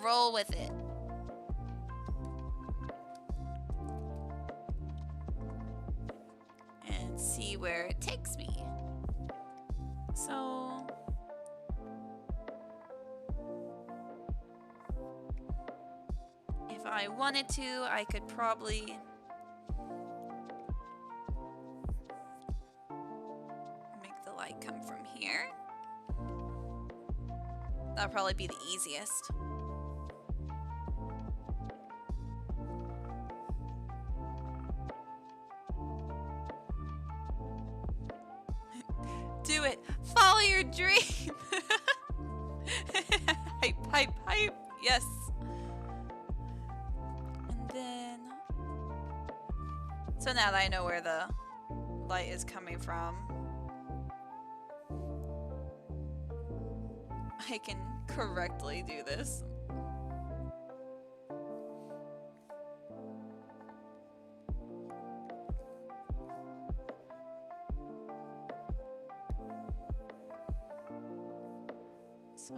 roll with it. And see where it takes me. So if I wanted to, I could probably make the light come from here. That'll probably be the easiest. Do it. Follow your dream. Hype, hype, hype. Yes. And then, so now that I know where the light is coming from, I can correctly do this. So,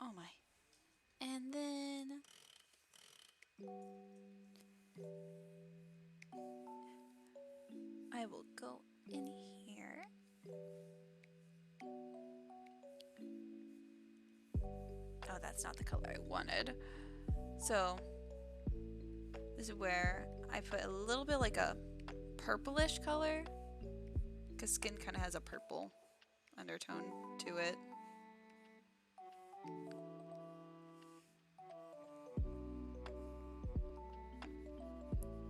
oh my. And then I will go in here. Oh, that's not the color I wanted. So, this is where I put a little bit like a purplish color, because skin kind of has a purple undertone to it.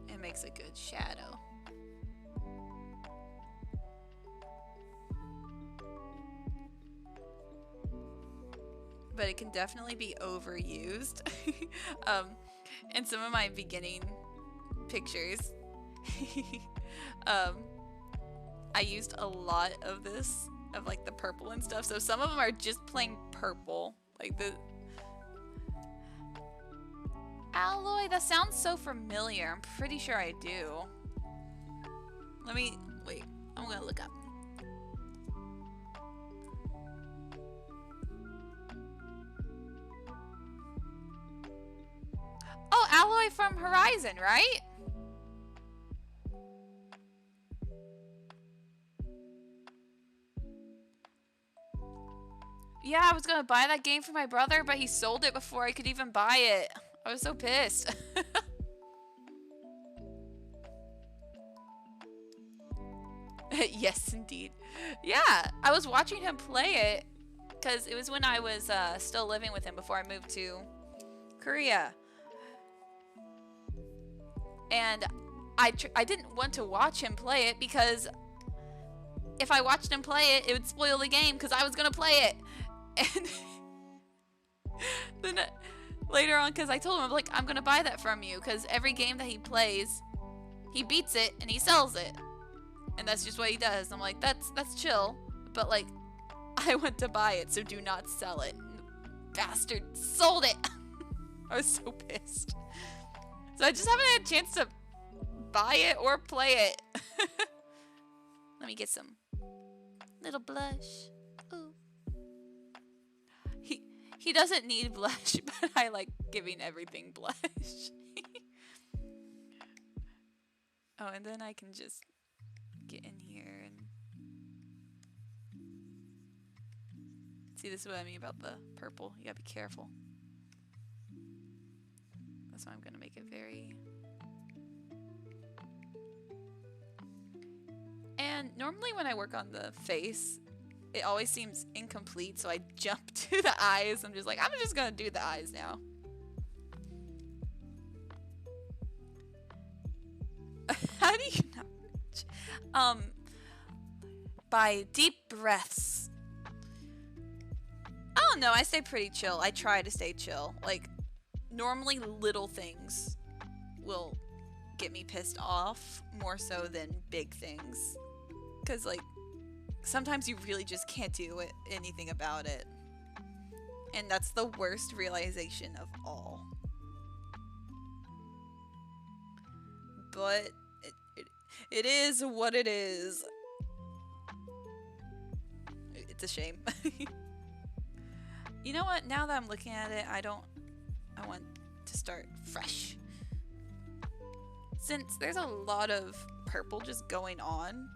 It makes a good shadow. But it can definitely be overused. In some of my beginning pictures, I used a lot of this, of like the purple and stuff. So some of them are just plain purple. Like the Alloy, that sounds so familiar. I'm pretty sure I do. Let me, wait, I'm gonna look up. Oh, Alloy from Horizon, right? Yeah, I was gonna buy that game for my brother, but he sold it before I could even buy it. I was so pissed. Yes, indeed. Yeah, I was watching him play it because it was when I was still living with him before I moved to Korea. And I didn't want to watch him play it because if I watched him play it, it would spoil the game because I was going to play it. And then later on, because I told him, I'm like, I'm going to buy that from you because every game that he plays, he beats it and he sells it. And that's just what he does. I'm like, that's chill. But like, I went to buy it, so do not sell it. Bastard sold it. I was so pissed. So I just haven't had a chance to buy it or play it. Let me get some little blush. Ooh. He doesn't need blush, but I like giving everything blush. Oh, and then I can just get in here and see, this is what I mean about the purple. You gotta be careful. That's why I'm gonna make it very... And normally when I work on the face, it always seems incomplete, so I jump to the eyes. I'm just like, I'm just gonna do the eyes now. How do you not? By deep breaths. I don't know, I stay pretty chill. I try to stay chill. Like, normally little things will get me pissed off more so than big things. Because, like, sometimes you really just can't do anything about it. And that's the worst realization of all. But it is what it is. It's a shame. You know what? Now that I'm looking at it, I want to start fresh. Since there's a lot of purple just going on,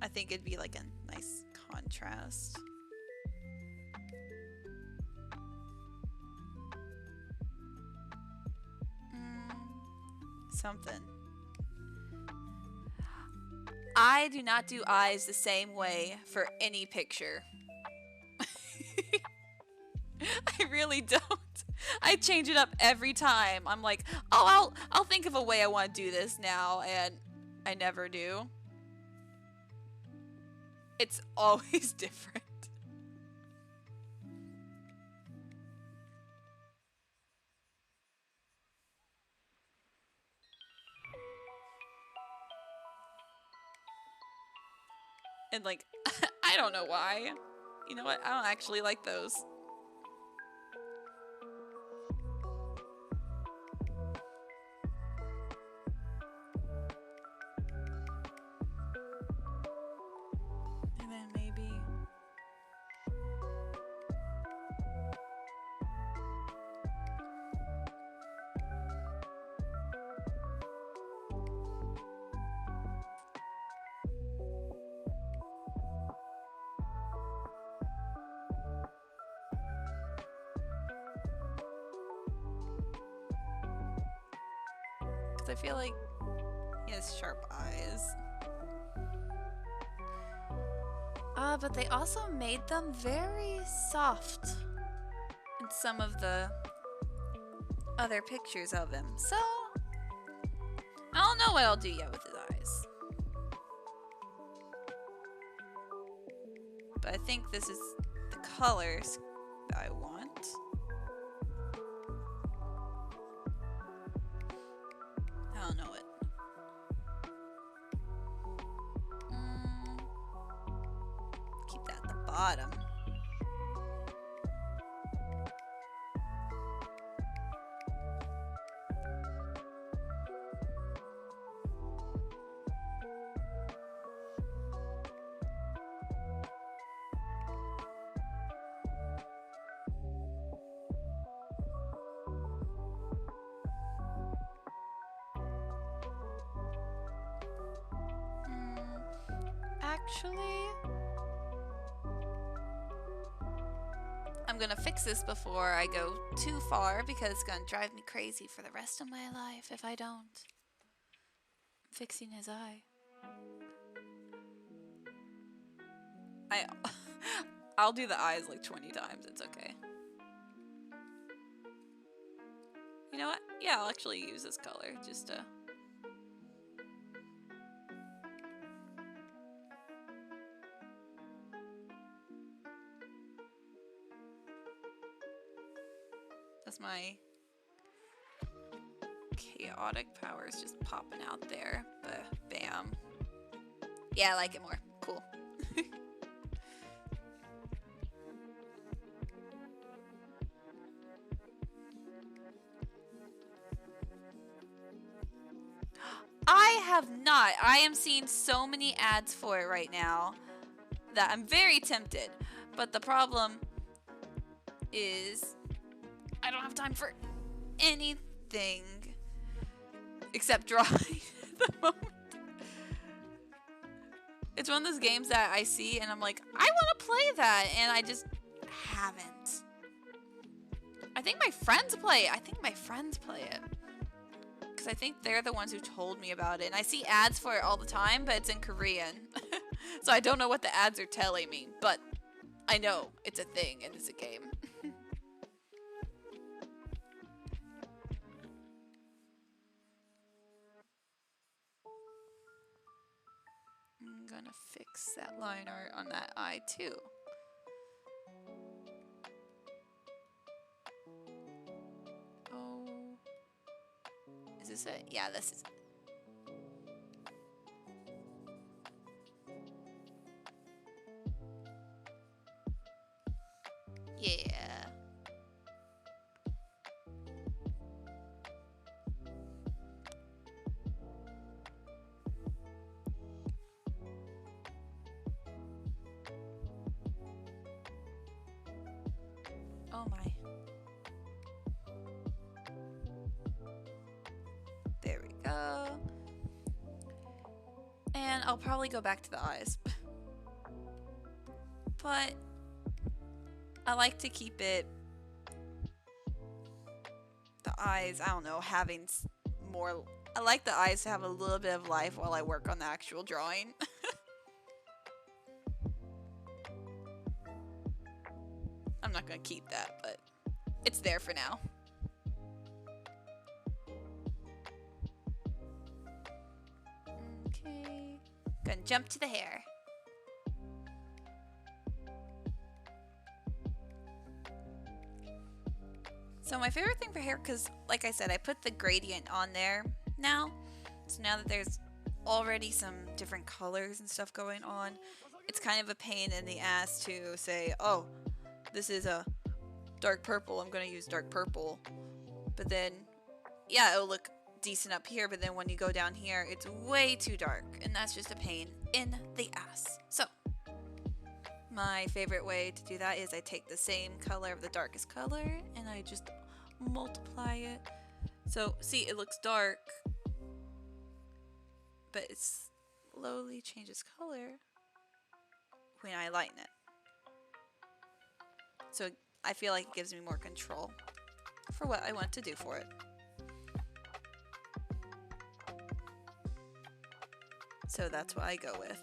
I think it'd be like a nice contrast. Something. I do not do eyes the same way for any picture. I really don't. I change it up every time. I'm like, oh, I'll think of a way I want to do this now, and I never do. It's always different. And like, I don't know why. You know what? I don't actually like those. Because I feel like he has sharp eyes. But they also made them very soft in some of the other pictures of him. So, I don't know what I'll do yet with his eyes. But I think this is the colors that I want. I don't know it. Keep that at the bottom. Actually, I'm gonna fix this before I go too far because it's gonna drive me crazy for the rest of my life if I don't. Fixing his eye. I'll do the eyes like 20 times, it's okay. You know what? Yeah, I'll actually use this color just to... That's my chaotic powers just popping out there. But bam. Yeah, I like it more. Cool. I have not. I am seeing so many ads for it right now that I'm very tempted. But the problem is I don't have time for anything except drawing at the moment. It's one of those games that I see and I'm like, I want to play that, and I just haven't. I think my friends play it. Because I think they're the ones who told me about it. And I see ads for it all the time, but it's in Korean. So I don't know what the ads are telling me. But I know it's a thing and it's a game. I'm gonna fix that line art on that eye too. Oh. Is this it? Yeah, this is it. Yeah. Oh my. There we go. And I'll probably go back to the eyes. But I like to keep it, the eyes, I don't know, having more, I like the eyes to have a little bit of life while I work on the actual drawing. I'm not gonna keep that, but it's there for now. Okay, gonna jump to the hair. So my favorite thing for hair, because like I said, I put the gradient on there now. So now that there's already some different colors and stuff going on, it's kind of a pain in the ass to say, oh, this is a dark purple, I'm going to use dark purple. But then, yeah, it'll look decent up here, but then when you go down here, it's way too dark. And that's just a pain in the ass. So, my favorite way to do that is I take the same color of the darkest color and I just multiply it. So, see, it looks dark, but it slowly changes color when I lighten it. So, I feel like it gives me more control for what I want to do for it. So that's what I go with.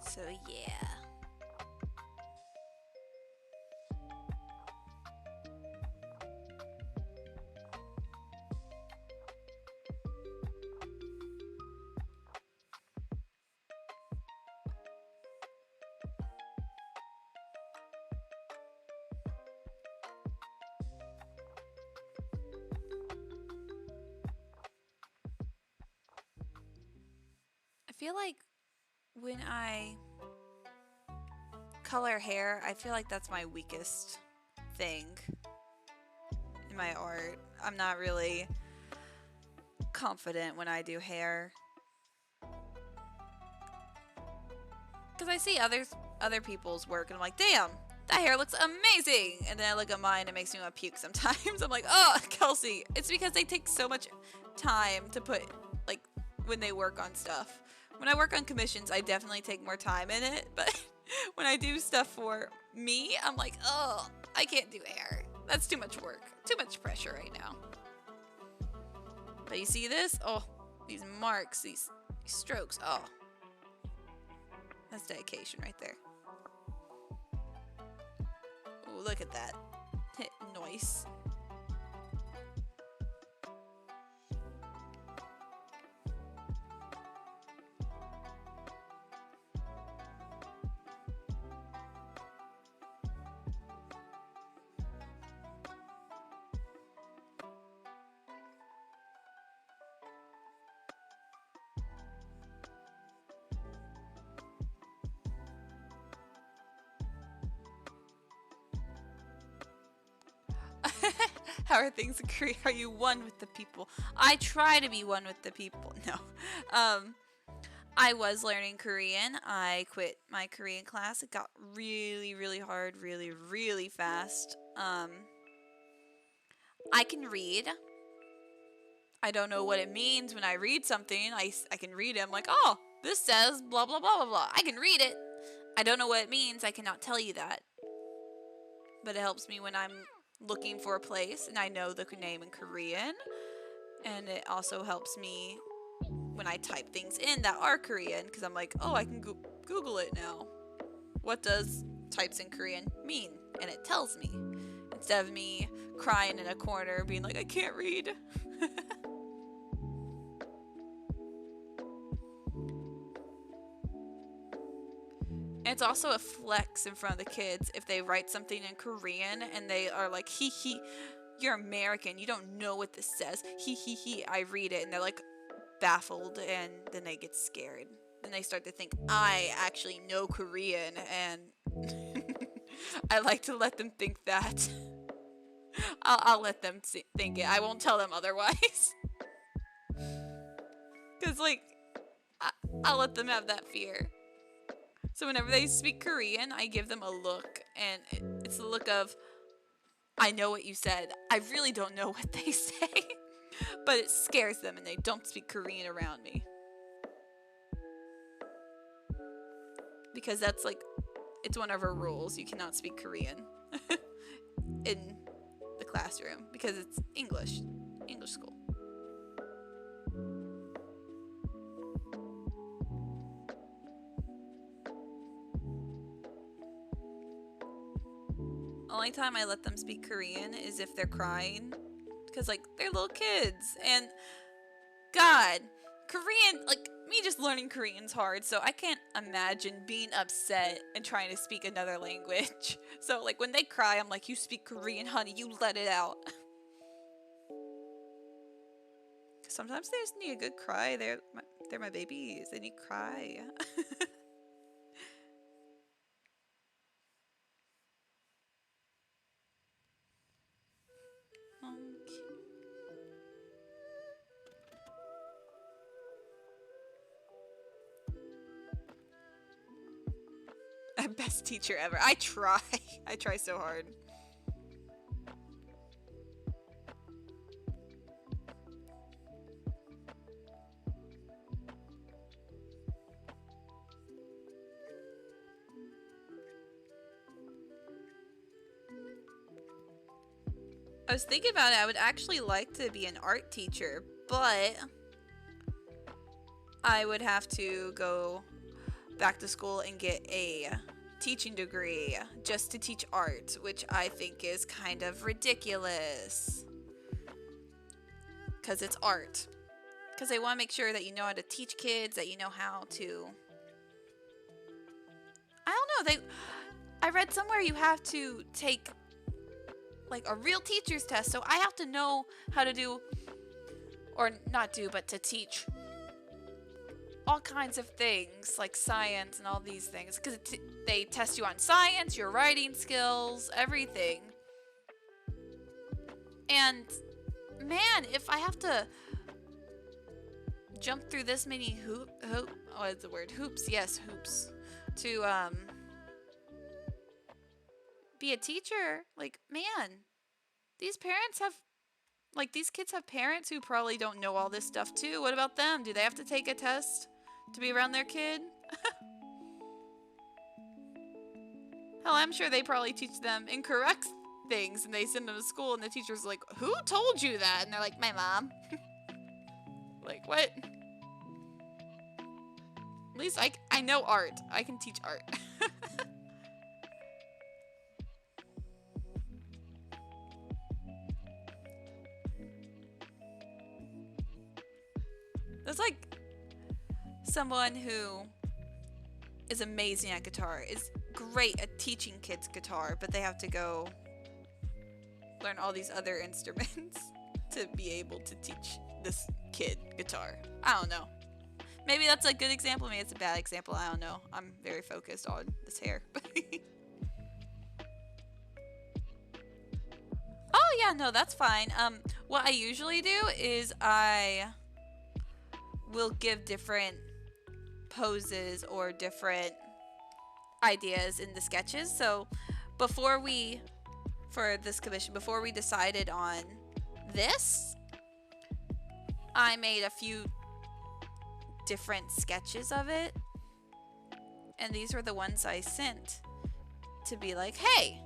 So yeah. I feel like when I color hair, I feel like that's my weakest thing in my art. I'm not really confident when I do hair. Because I see other people's work and I'm like, damn, that hair looks amazing. And then I look at mine and it makes me want to puke sometimes. I'm like, oh, Kelsey. It's because they take so much time to put, like, when they work on stuff. When I work on commissions, I definitely take more time in it. But when I do stuff for me, I'm like, oh, I can't do hair. That's too much work. Too much pressure right now. But you see this? Oh, these marks, these strokes. Oh. That's dedication right there. Oh, look at that. Nice. How are things in Korea? Are you one with the people? I try to be one with the people. No. I was learning Korean. I quit my Korean class. It got really, really hard, really, really fast. I can read. I don't know what it means when I read something. I can read it. I'm like, oh, this says blah, blah, blah, blah, blah. I can read it. I don't know what it means. I cannot tell you that. But it helps me when I'm looking for a place and I know the name in Korean. And it also helps me when I type things in that are Korean because I'm like, oh, I can Google it now. What does types in Korean mean? And it tells me instead of me crying in a corner being like, I can't read. It's also a flex in front of the kids if they write something in Korean and they are like, hee hee, you're American, you don't know what this says. Hee hee hee. I read it and they're like baffled and then they get scared. Then they start to think, I actually know Korean and I like to let them think that. I'll let them think it. I won't tell them otherwise. Because, like, I'll let them have that fear. So whenever they speak Korean, I give them a look, and it's the look of, I know what you said. I really don't know what they say, but it scares them, and they don't speak Korean around me. Because that's like, it's one of our rules. You cannot speak Korean in the classroom because it's English school. Only time I let them speak Korean is if they're crying because like they're little kids and God, Korean, like me just learning Korean's hard, so I can't imagine being upset and trying to speak another language. So like when they cry, I'm like, you speak Korean, honey, you let it out. Sometimes they just need a good cry. They're my babies. They need cry. best teacher ever. I try. I try so hard. I was thinking about it. I would actually like to be an art teacher, but I would have to go back to school and get a teaching degree just to teach art, which I think is kind of ridiculous. Because it's art. Because they want to make sure that you know how to teach kids, that you know how to... I don't know. I read somewhere you have to take like a real teacher's test, so I have to know how to do, or not do, but to teach all kinds of things like science and all these things, because they test you on science, your writing skills, everything. And man, if I have to jump through this many hoops, yes, hoops, to be a teacher, like, man, these parents have, like, these kids have parents who probably don't know all this stuff too. What about them? Do they have to take a test to be around their kid? Hell, I'm sure they probably teach them incorrect things and they send them to school and the teacher's like, who told you that? And they're like, my mom. Like, what? At least I know art. I can teach art. That's like someone who is amazing at guitar, is great at teaching kids guitar, but they have to go learn all these other instruments to be able to teach this kid guitar. I don't know. Maybe that's a good example, maybe it's a bad example, I don't know. I'm very focused on this hair. Oh yeah, no, that's fine. What I usually do is I will give different poses or different ideas in the sketches. So before for this commission, before we decided on this, I made a few different sketches of it. And these were the ones I sent to be like, hey,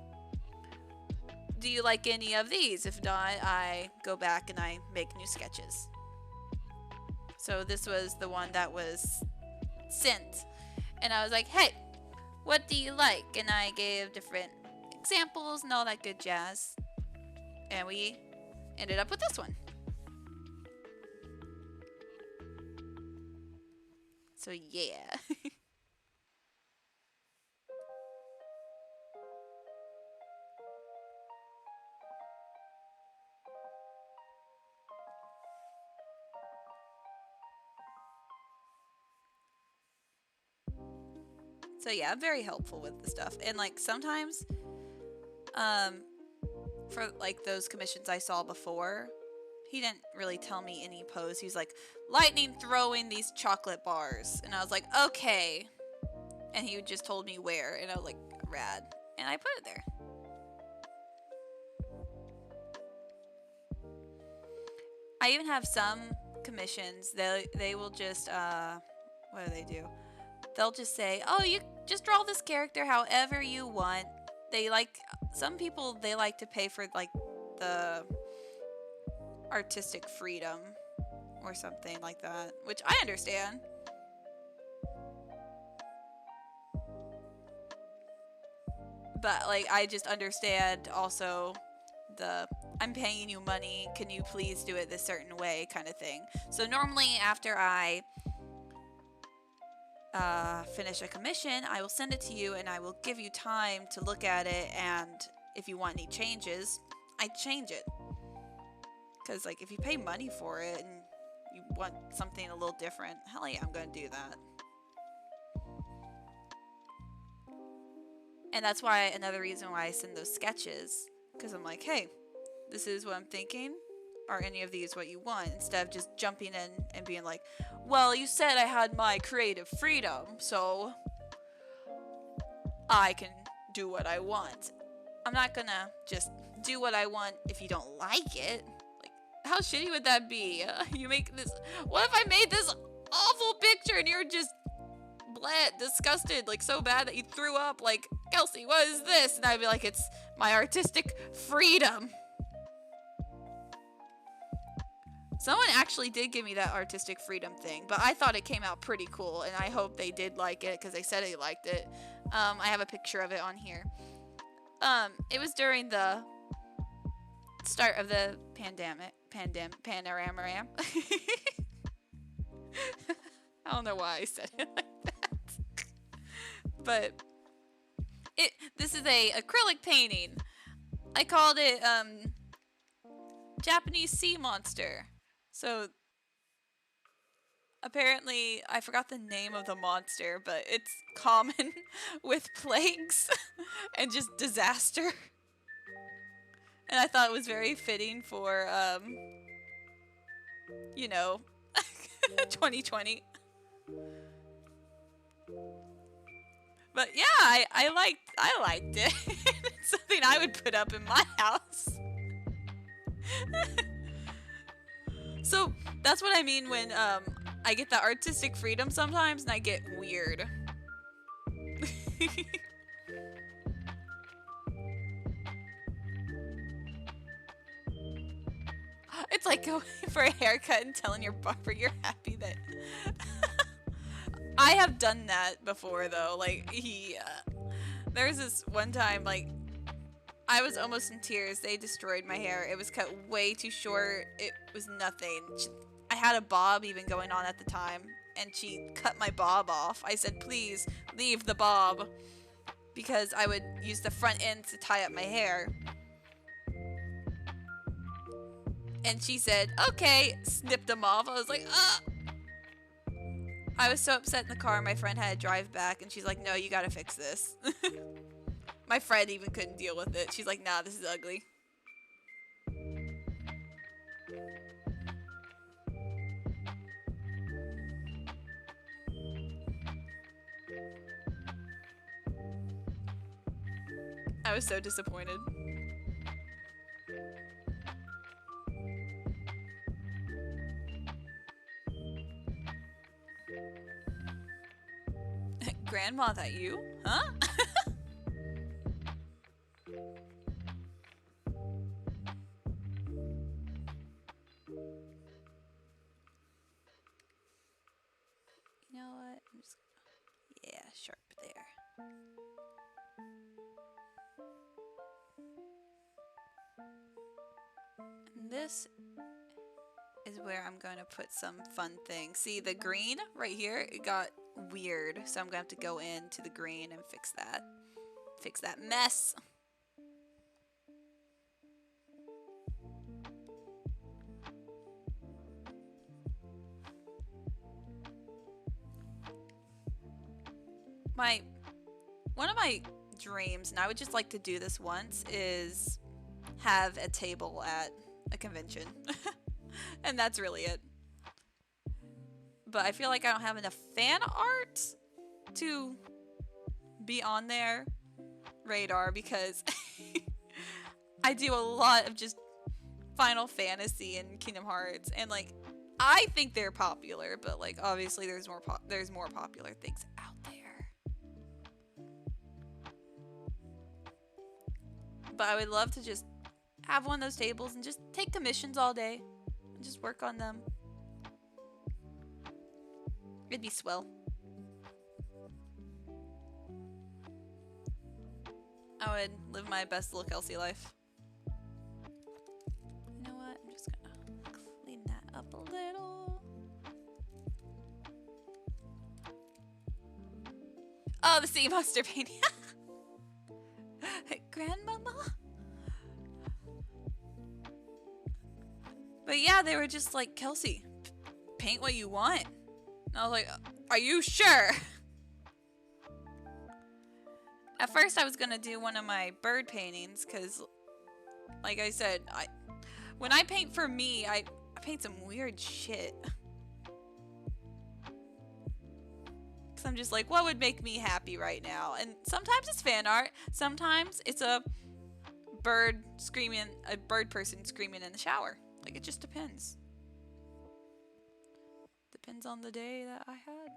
do you like any of these? If not, I go back and I make new sketches. So this was the one that was sent. And I was like, hey, what do you like? And I gave different examples and all that good jazz. And we ended up with this one. So yeah. So yeah, I'm very helpful with the stuff. And like sometimes, for like those commissions I saw before, he didn't really tell me any pose. He was like, lightning throwing these chocolate bars. And I was like, okay. And he just told me where. And I was like, rad. And I put it there. I even have some commissions, they will just, what do? They'll just say, oh, you just draw this character however you want. They like, some people, they like to pay for like the artistic freedom or something like that, which I understand. But like, I just understand also the I'm paying you money, can you please do it this certain way kind of thing. So normally after I finish a commission, I will send it to you and I will give you time to look at it, and if you want any changes, I change it. Because like if you pay money for it and you want something a little different, hell yeah, I'm going to do that. And that's why another reason why I send those sketches, because I'm like, hey, this is what I'm thinking. Are any of these what you want? Instead of just jumping in and being like, well, you said I had my creative freedom, so I can do what I want. I'm not gonna just do what I want if you don't like it. Like, how shitty would that be? You make this. What if I made this awful picture and you're just bled, disgusted, like so bad that you threw up? Like, Kelsey, what is this? And I'd be like, it's my artistic freedom. Someone actually did give me that artistic freedom thing, but I thought it came out pretty cool, and I hope they did like it because they said they liked it. I have a picture of it on here. It was during the start of the panorama. I don't know why I said it like that. But this is a acrylic painting. I called it Japanese sea monster. So apparently I forgot the name of the monster, but it's common with plagues and just disaster. And I thought it was very fitting for, you know, 2020. But yeah, I liked it. It's something I would put up in my house. So that's what I mean when I get the artistic freedom sometimes and I get weird. It's like going for a haircut and telling your barber you're happy that... I have done that before though. Like, there's this one time, like, I was almost in tears. They destroyed my hair. It was cut way too short. It was nothing. I had a bob even going on at the time, and she cut my bob off. I said, please leave the bob, because I would use the front end to tie up my hair. And she said, okay, snipped them off. I was like, ah. I was so upset in the car. My friend had to drive back, and she's like, no, you gotta fix this. My friend even couldn't deal with it. She's like, nah, this is ugly. I was so disappointed. Grandma, that you? Huh? You know what? I'm just... Yeah, sharp there. And this is where I'm going to put some fun things. See, the green right here, it got weird. So I'm going to have to go into the green and fix that. Fix that mess. One of my dreams, and I would just like to do this once, is have a table at a convention. And that's really it. But I feel like I don't have enough fan art to be on their radar, because I do a lot of just Final Fantasy and Kingdom Hearts, and like I think they're popular, but like obviously there's more popular things out there. But I would love to just have one of those tables and just take commissions all day and just work on them. It'd be swell. I would live my best little Kelsey life. You know what? I'm just gonna clean that up a little. Oh, the sea monster painting. Grandmama? But yeah, they were just like, Kelsey, paint what you want. And I was like, are you sure? At first I was gonna do one of my bird paintings, because like I said, when I paint for me, I paint some weird shit. Cause guess I'm just like, what would make me happy right now? And sometimes it's fan art. Sometimes it's a bird person screaming in the shower. Like, it just depends. Depends on the day that I had.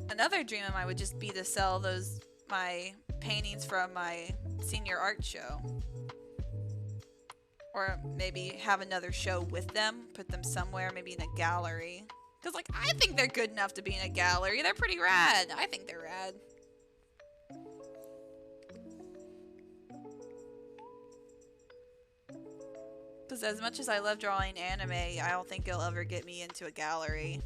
Another dream of mine would just be to sell my paintings from my senior art show. Or maybe have another show with them, put them somewhere, maybe in a gallery. Because, like, I think they're good enough to be in a gallery. They're pretty rad. I think they're rad. Because as much as I love drawing anime, I don't think it'll ever get me into a gallery.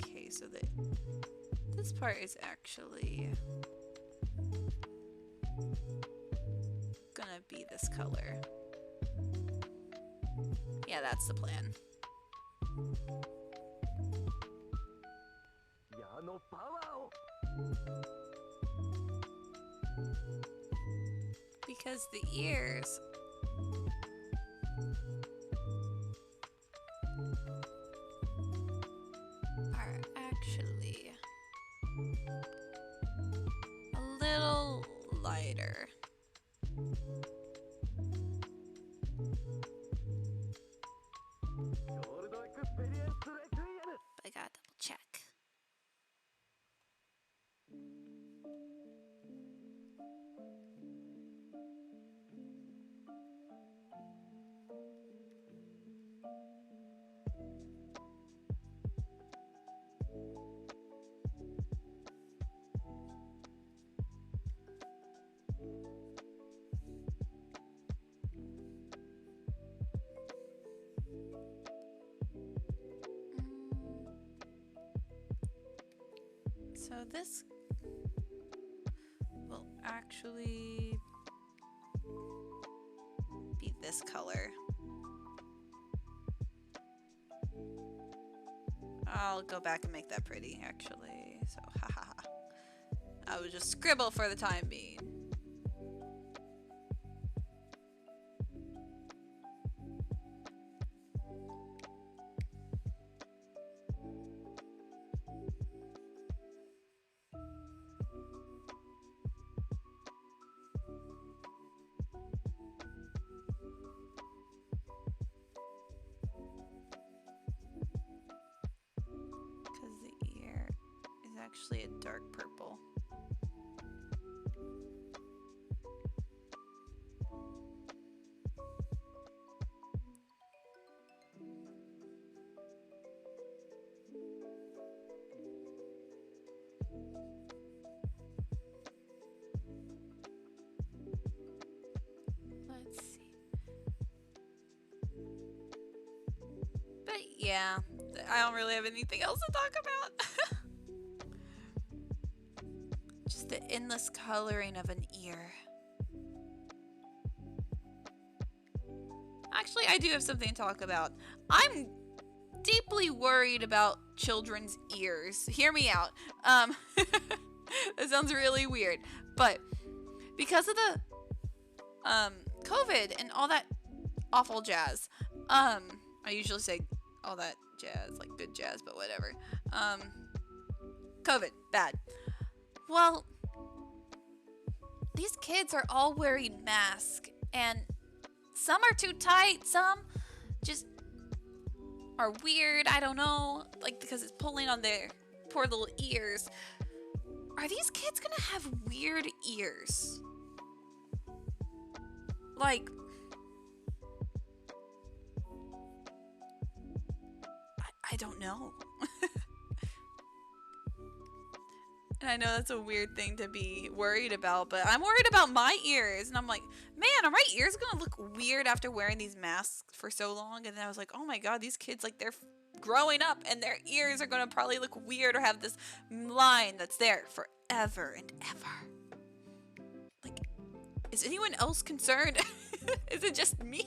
Okay, so this part is actually gonna be this color. Yeah, that's the plan. Because the ears are actually a little lighter. But I gotta double check. So this will actually be this color. I'll go back and make that pretty, actually. So, haha. I would just scribble for the time being. Actually a dark purple. Let's see. But yeah, I don't really have anything else to talk about. The endless coloring of an ear. Actually, I do have something to talk about. I'm deeply worried about children's ears. Hear me out. That sounds really weird, but because of the COVID and all that awful jazz, I usually say all that jazz, like good jazz, but whatever. COVID, bad. Well, these kids are all wearing masks, and some are too tight, some just are weird, I don't know, like because it's pulling on their poor little ears. Are these kids gonna have weird ears? Like, I don't know. And I know that's a weird thing to be worried about, but I'm worried about my ears. And I'm like, man, are my ears gonna look weird after wearing these masks for so long? And then I was like, oh my god, these kids, like, they're growing up and their ears are gonna probably look weird or have this line that's there forever and ever. Like, is anyone else concerned? Is it just me?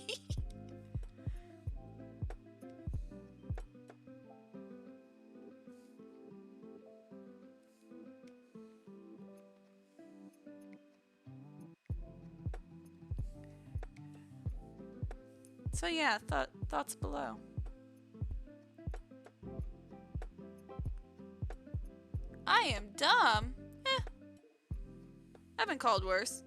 So yeah, thoughts below. I am dumb. I've been called worse.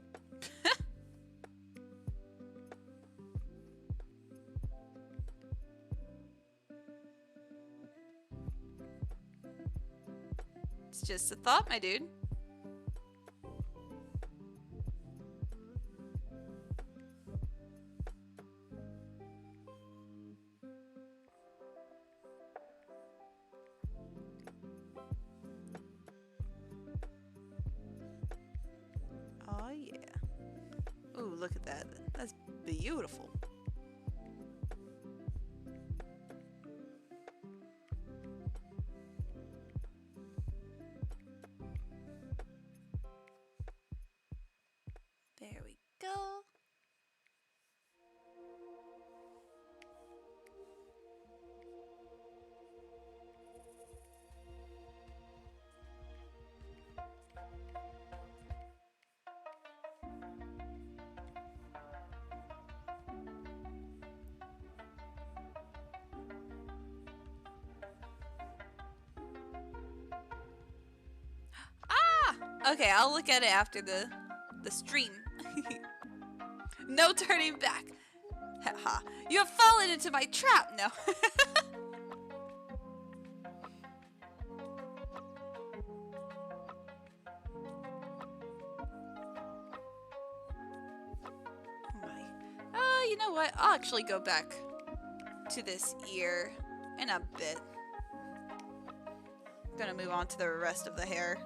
It's just a thought, my dude. Oh yeah. Ooh, look at that. That's beautiful. There we go. Okay, I'll look at it after the stream. No turning back. Haha. You have fallen into my trap. No. Oh my. You know what? I'll actually go back to this ear in a bit. I'm gonna move on to the rest of the hair.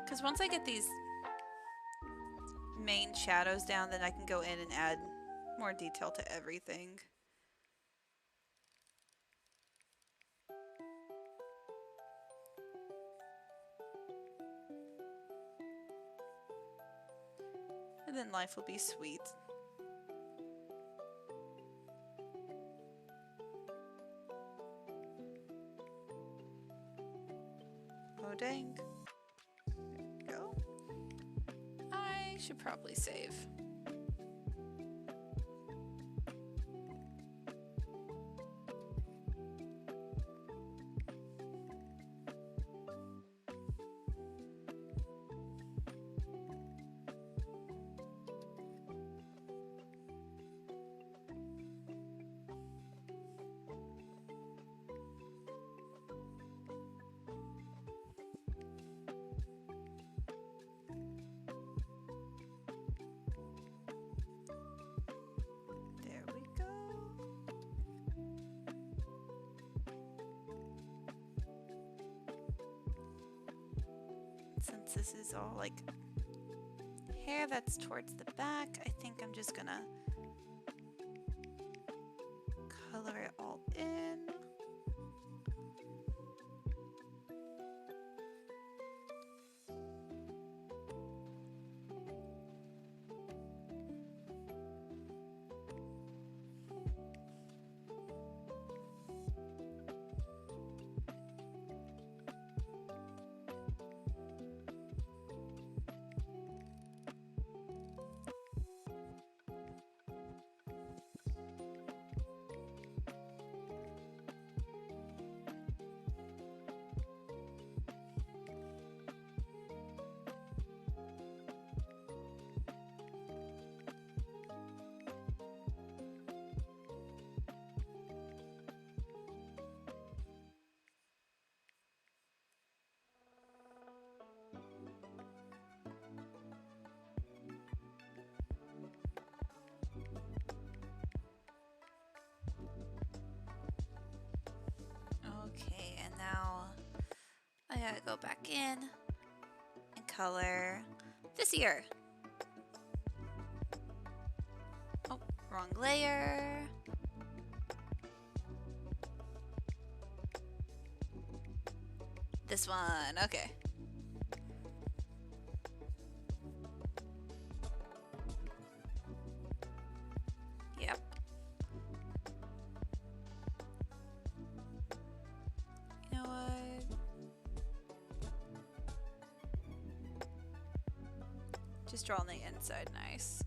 Because once I get these main shadows down, then I can go in and add more detail to everything. And then life will be sweet. Oh dang. Go. I should probably save. There we go. Since this is all like hair that's towards the back, I think I'm just gonna color it all in. gotta go back in and color this ear. Oh, wrong layer. This one, okay. Yep. You know what? Just draw on the inside, nice.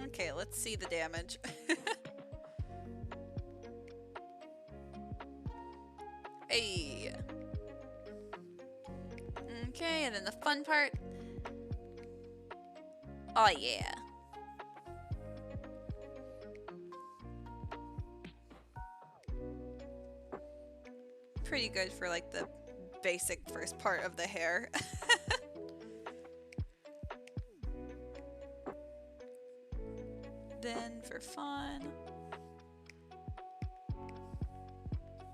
Okay, let's see the damage. Hey. Okay, and then the fun part. Oh yeah. Pretty good for like the basic first part of the hair. Then for fun,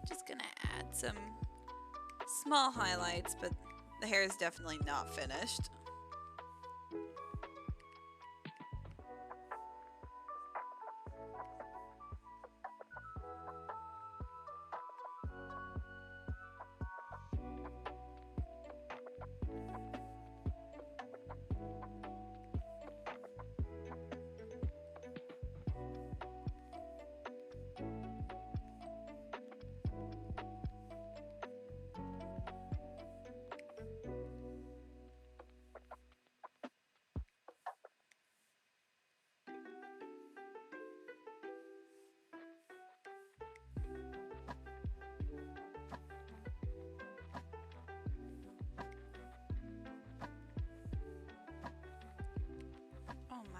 just gonna add some small highlights, but the hair is definitely not finished. Oh my.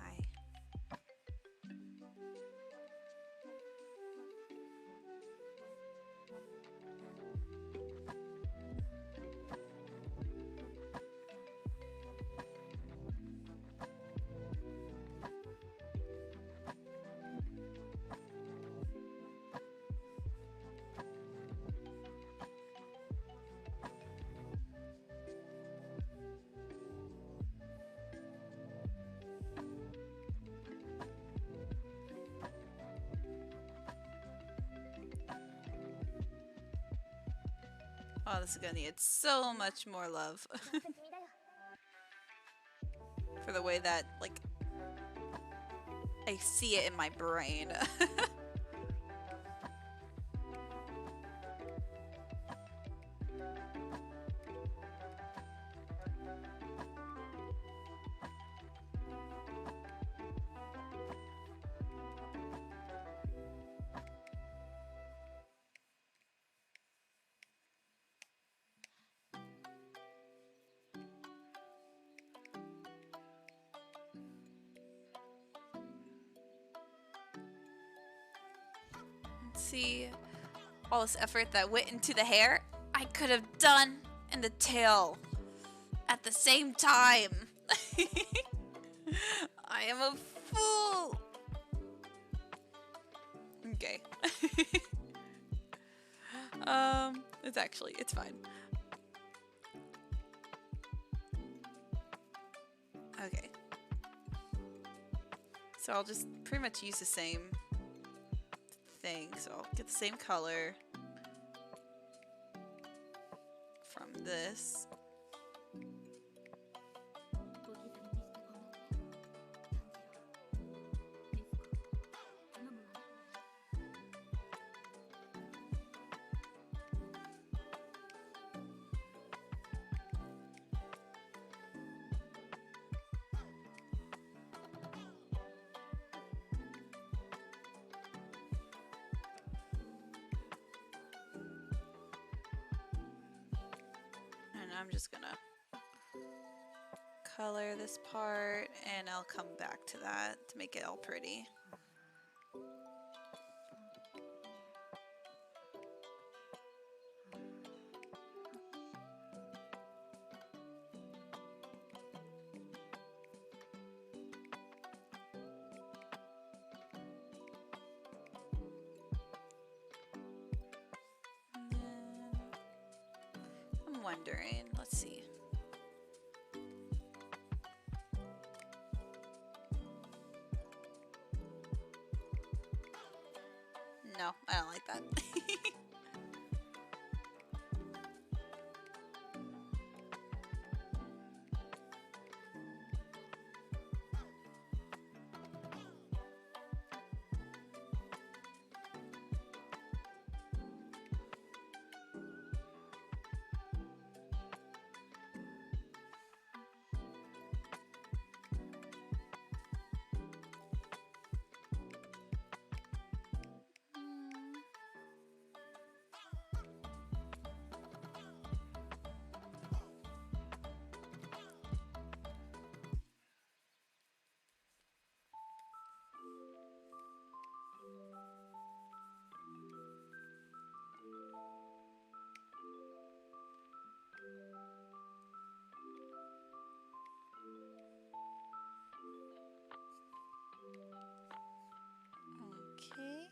Oh, this is gonna need so much more love. For the way that, like, I see it in my brain. See all this effort that went into the hair, I could have done in the tail at the same time. I am a fool. Okay. It's fine. So I'll just pretty much use the same thing. So I'll get the same color from this. And I'm just gonna color this part, and I'll come back to that to make it all pretty. And then I'm wondering, let's see. No, I don't like that. Okay.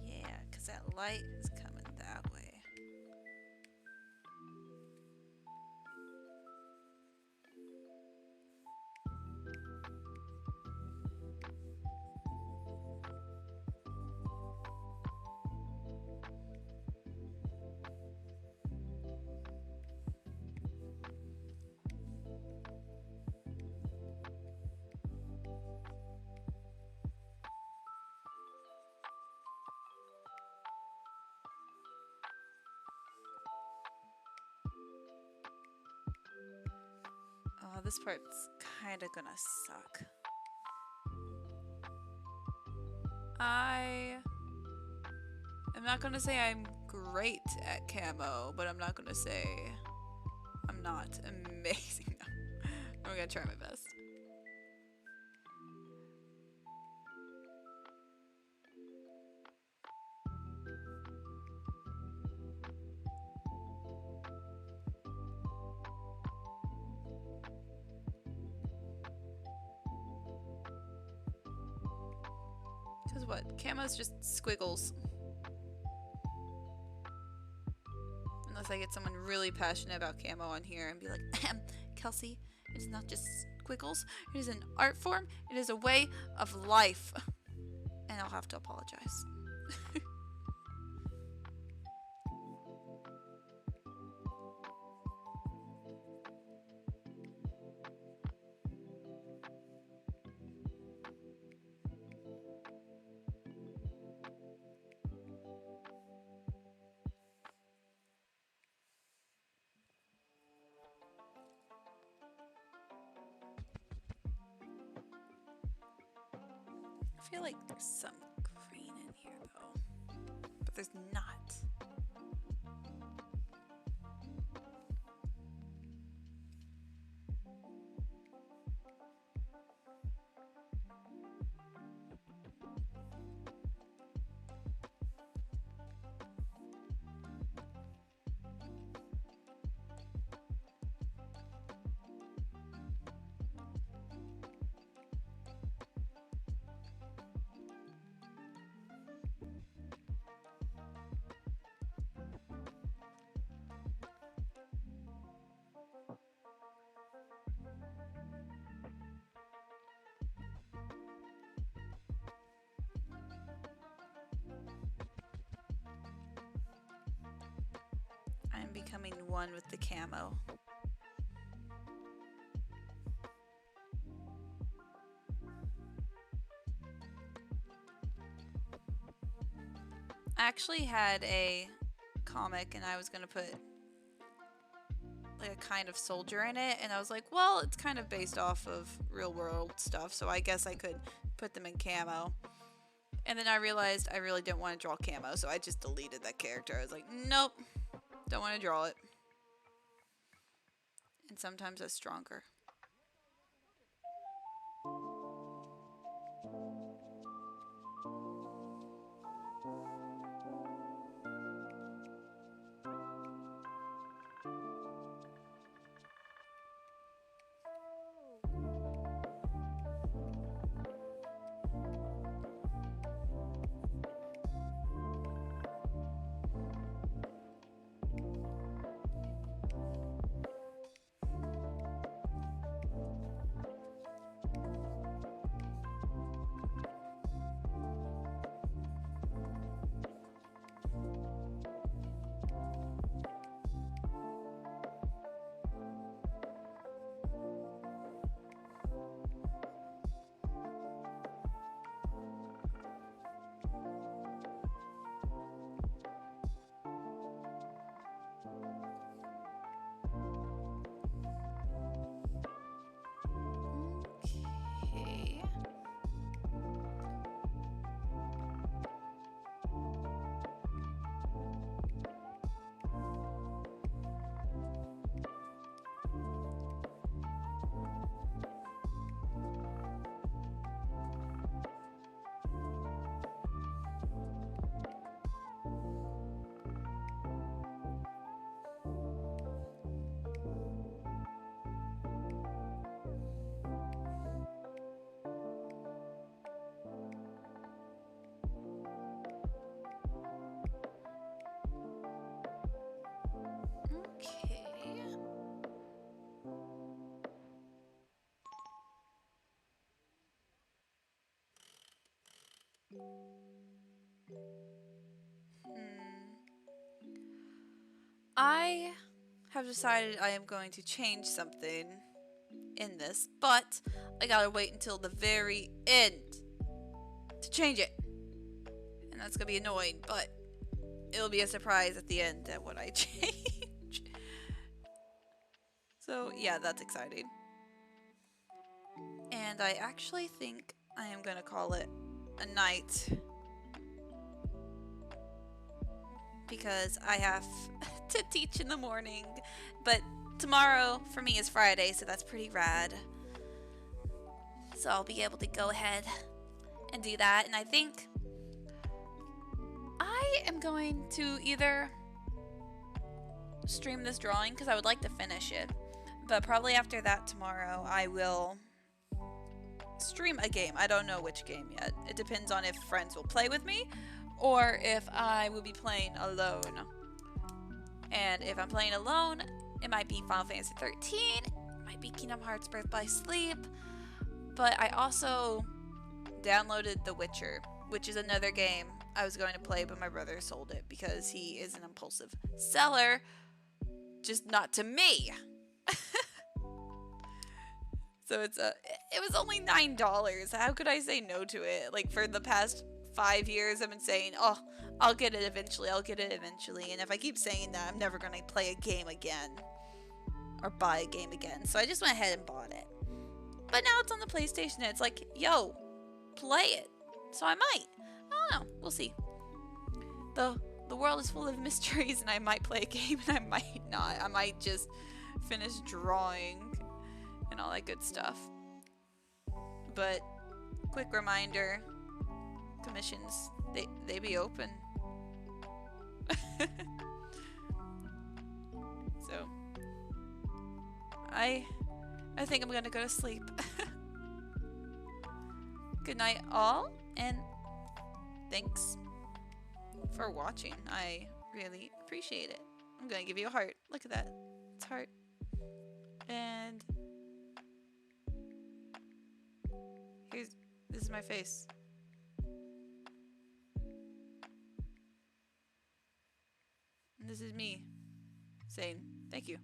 Yeah, because that light is coming that way. Oh, this part's kind of gonna suck. I am not gonna say I'm great at camo, but I'm not gonna say I'm not amazing. No. I'm gonna try my best. Because what? Camo's just squiggles. Unless I get someone really passionate about camo on here and be like, Kelsey, it is not just squiggles. It is an art form. It is a way of life. And I'll have to apologize. I feel like there's some green in here though, but there's not. becoming one with the camo. I actually had a comic and I was gonna put like a kind of soldier in it, and I was like, well, it's kind of based off of real world stuff, so I guess I could put them in camo. And then I realized I really didn't want to draw camo, so I just deleted that character. I was like, nope, don't want to draw it. And sometimes that's stronger. Okay. Okay. I have decided I am going to change something in this, but I gotta wait until the very end to change it. And that's gonna be annoying, but it'll be a surprise at the end at what I change. So, yeah, that's exciting. And I actually think I am gonna call it a night, because I have to teach in the morning, but tomorrow for me is Friday, so that's pretty rad. So I'll be able to go ahead and do that, and I think I am going to either stream this drawing because I would like to finish it, but probably after that tomorrow I will stream a game. I don't know which game yet. It depends on if friends will play with me or if I will be playing alone. And if I'm playing alone, it might be Final Fantasy 13, it might be Kingdom Hearts Birth by Sleep, but I also downloaded The Witcher, which is another game I was going to play, but my brother sold it because he is an impulsive seller, just not to me. So it was only $9. How could I say no to it? Like, for the past 5 years I've been saying, oh, I'll get it eventually, I'll get it eventually, and if I keep saying that, I'm never going to play a game again or buy a game again. So I just went ahead and bought it. But now it's on the PlayStation and it's like, yo, play it. So I might. I don't know. We'll see. The world is full of mysteries, and I might play a game and I might not. I might just finish drawing and all that good stuff. But quick reminder, commissions, they be open. So I think I'm gonna go to sleep. Good night all, and thanks for watching. I really appreciate it. I'm gonna give you a heart. Look at that. It's heart. And this is my face. And this is me. saying thank you.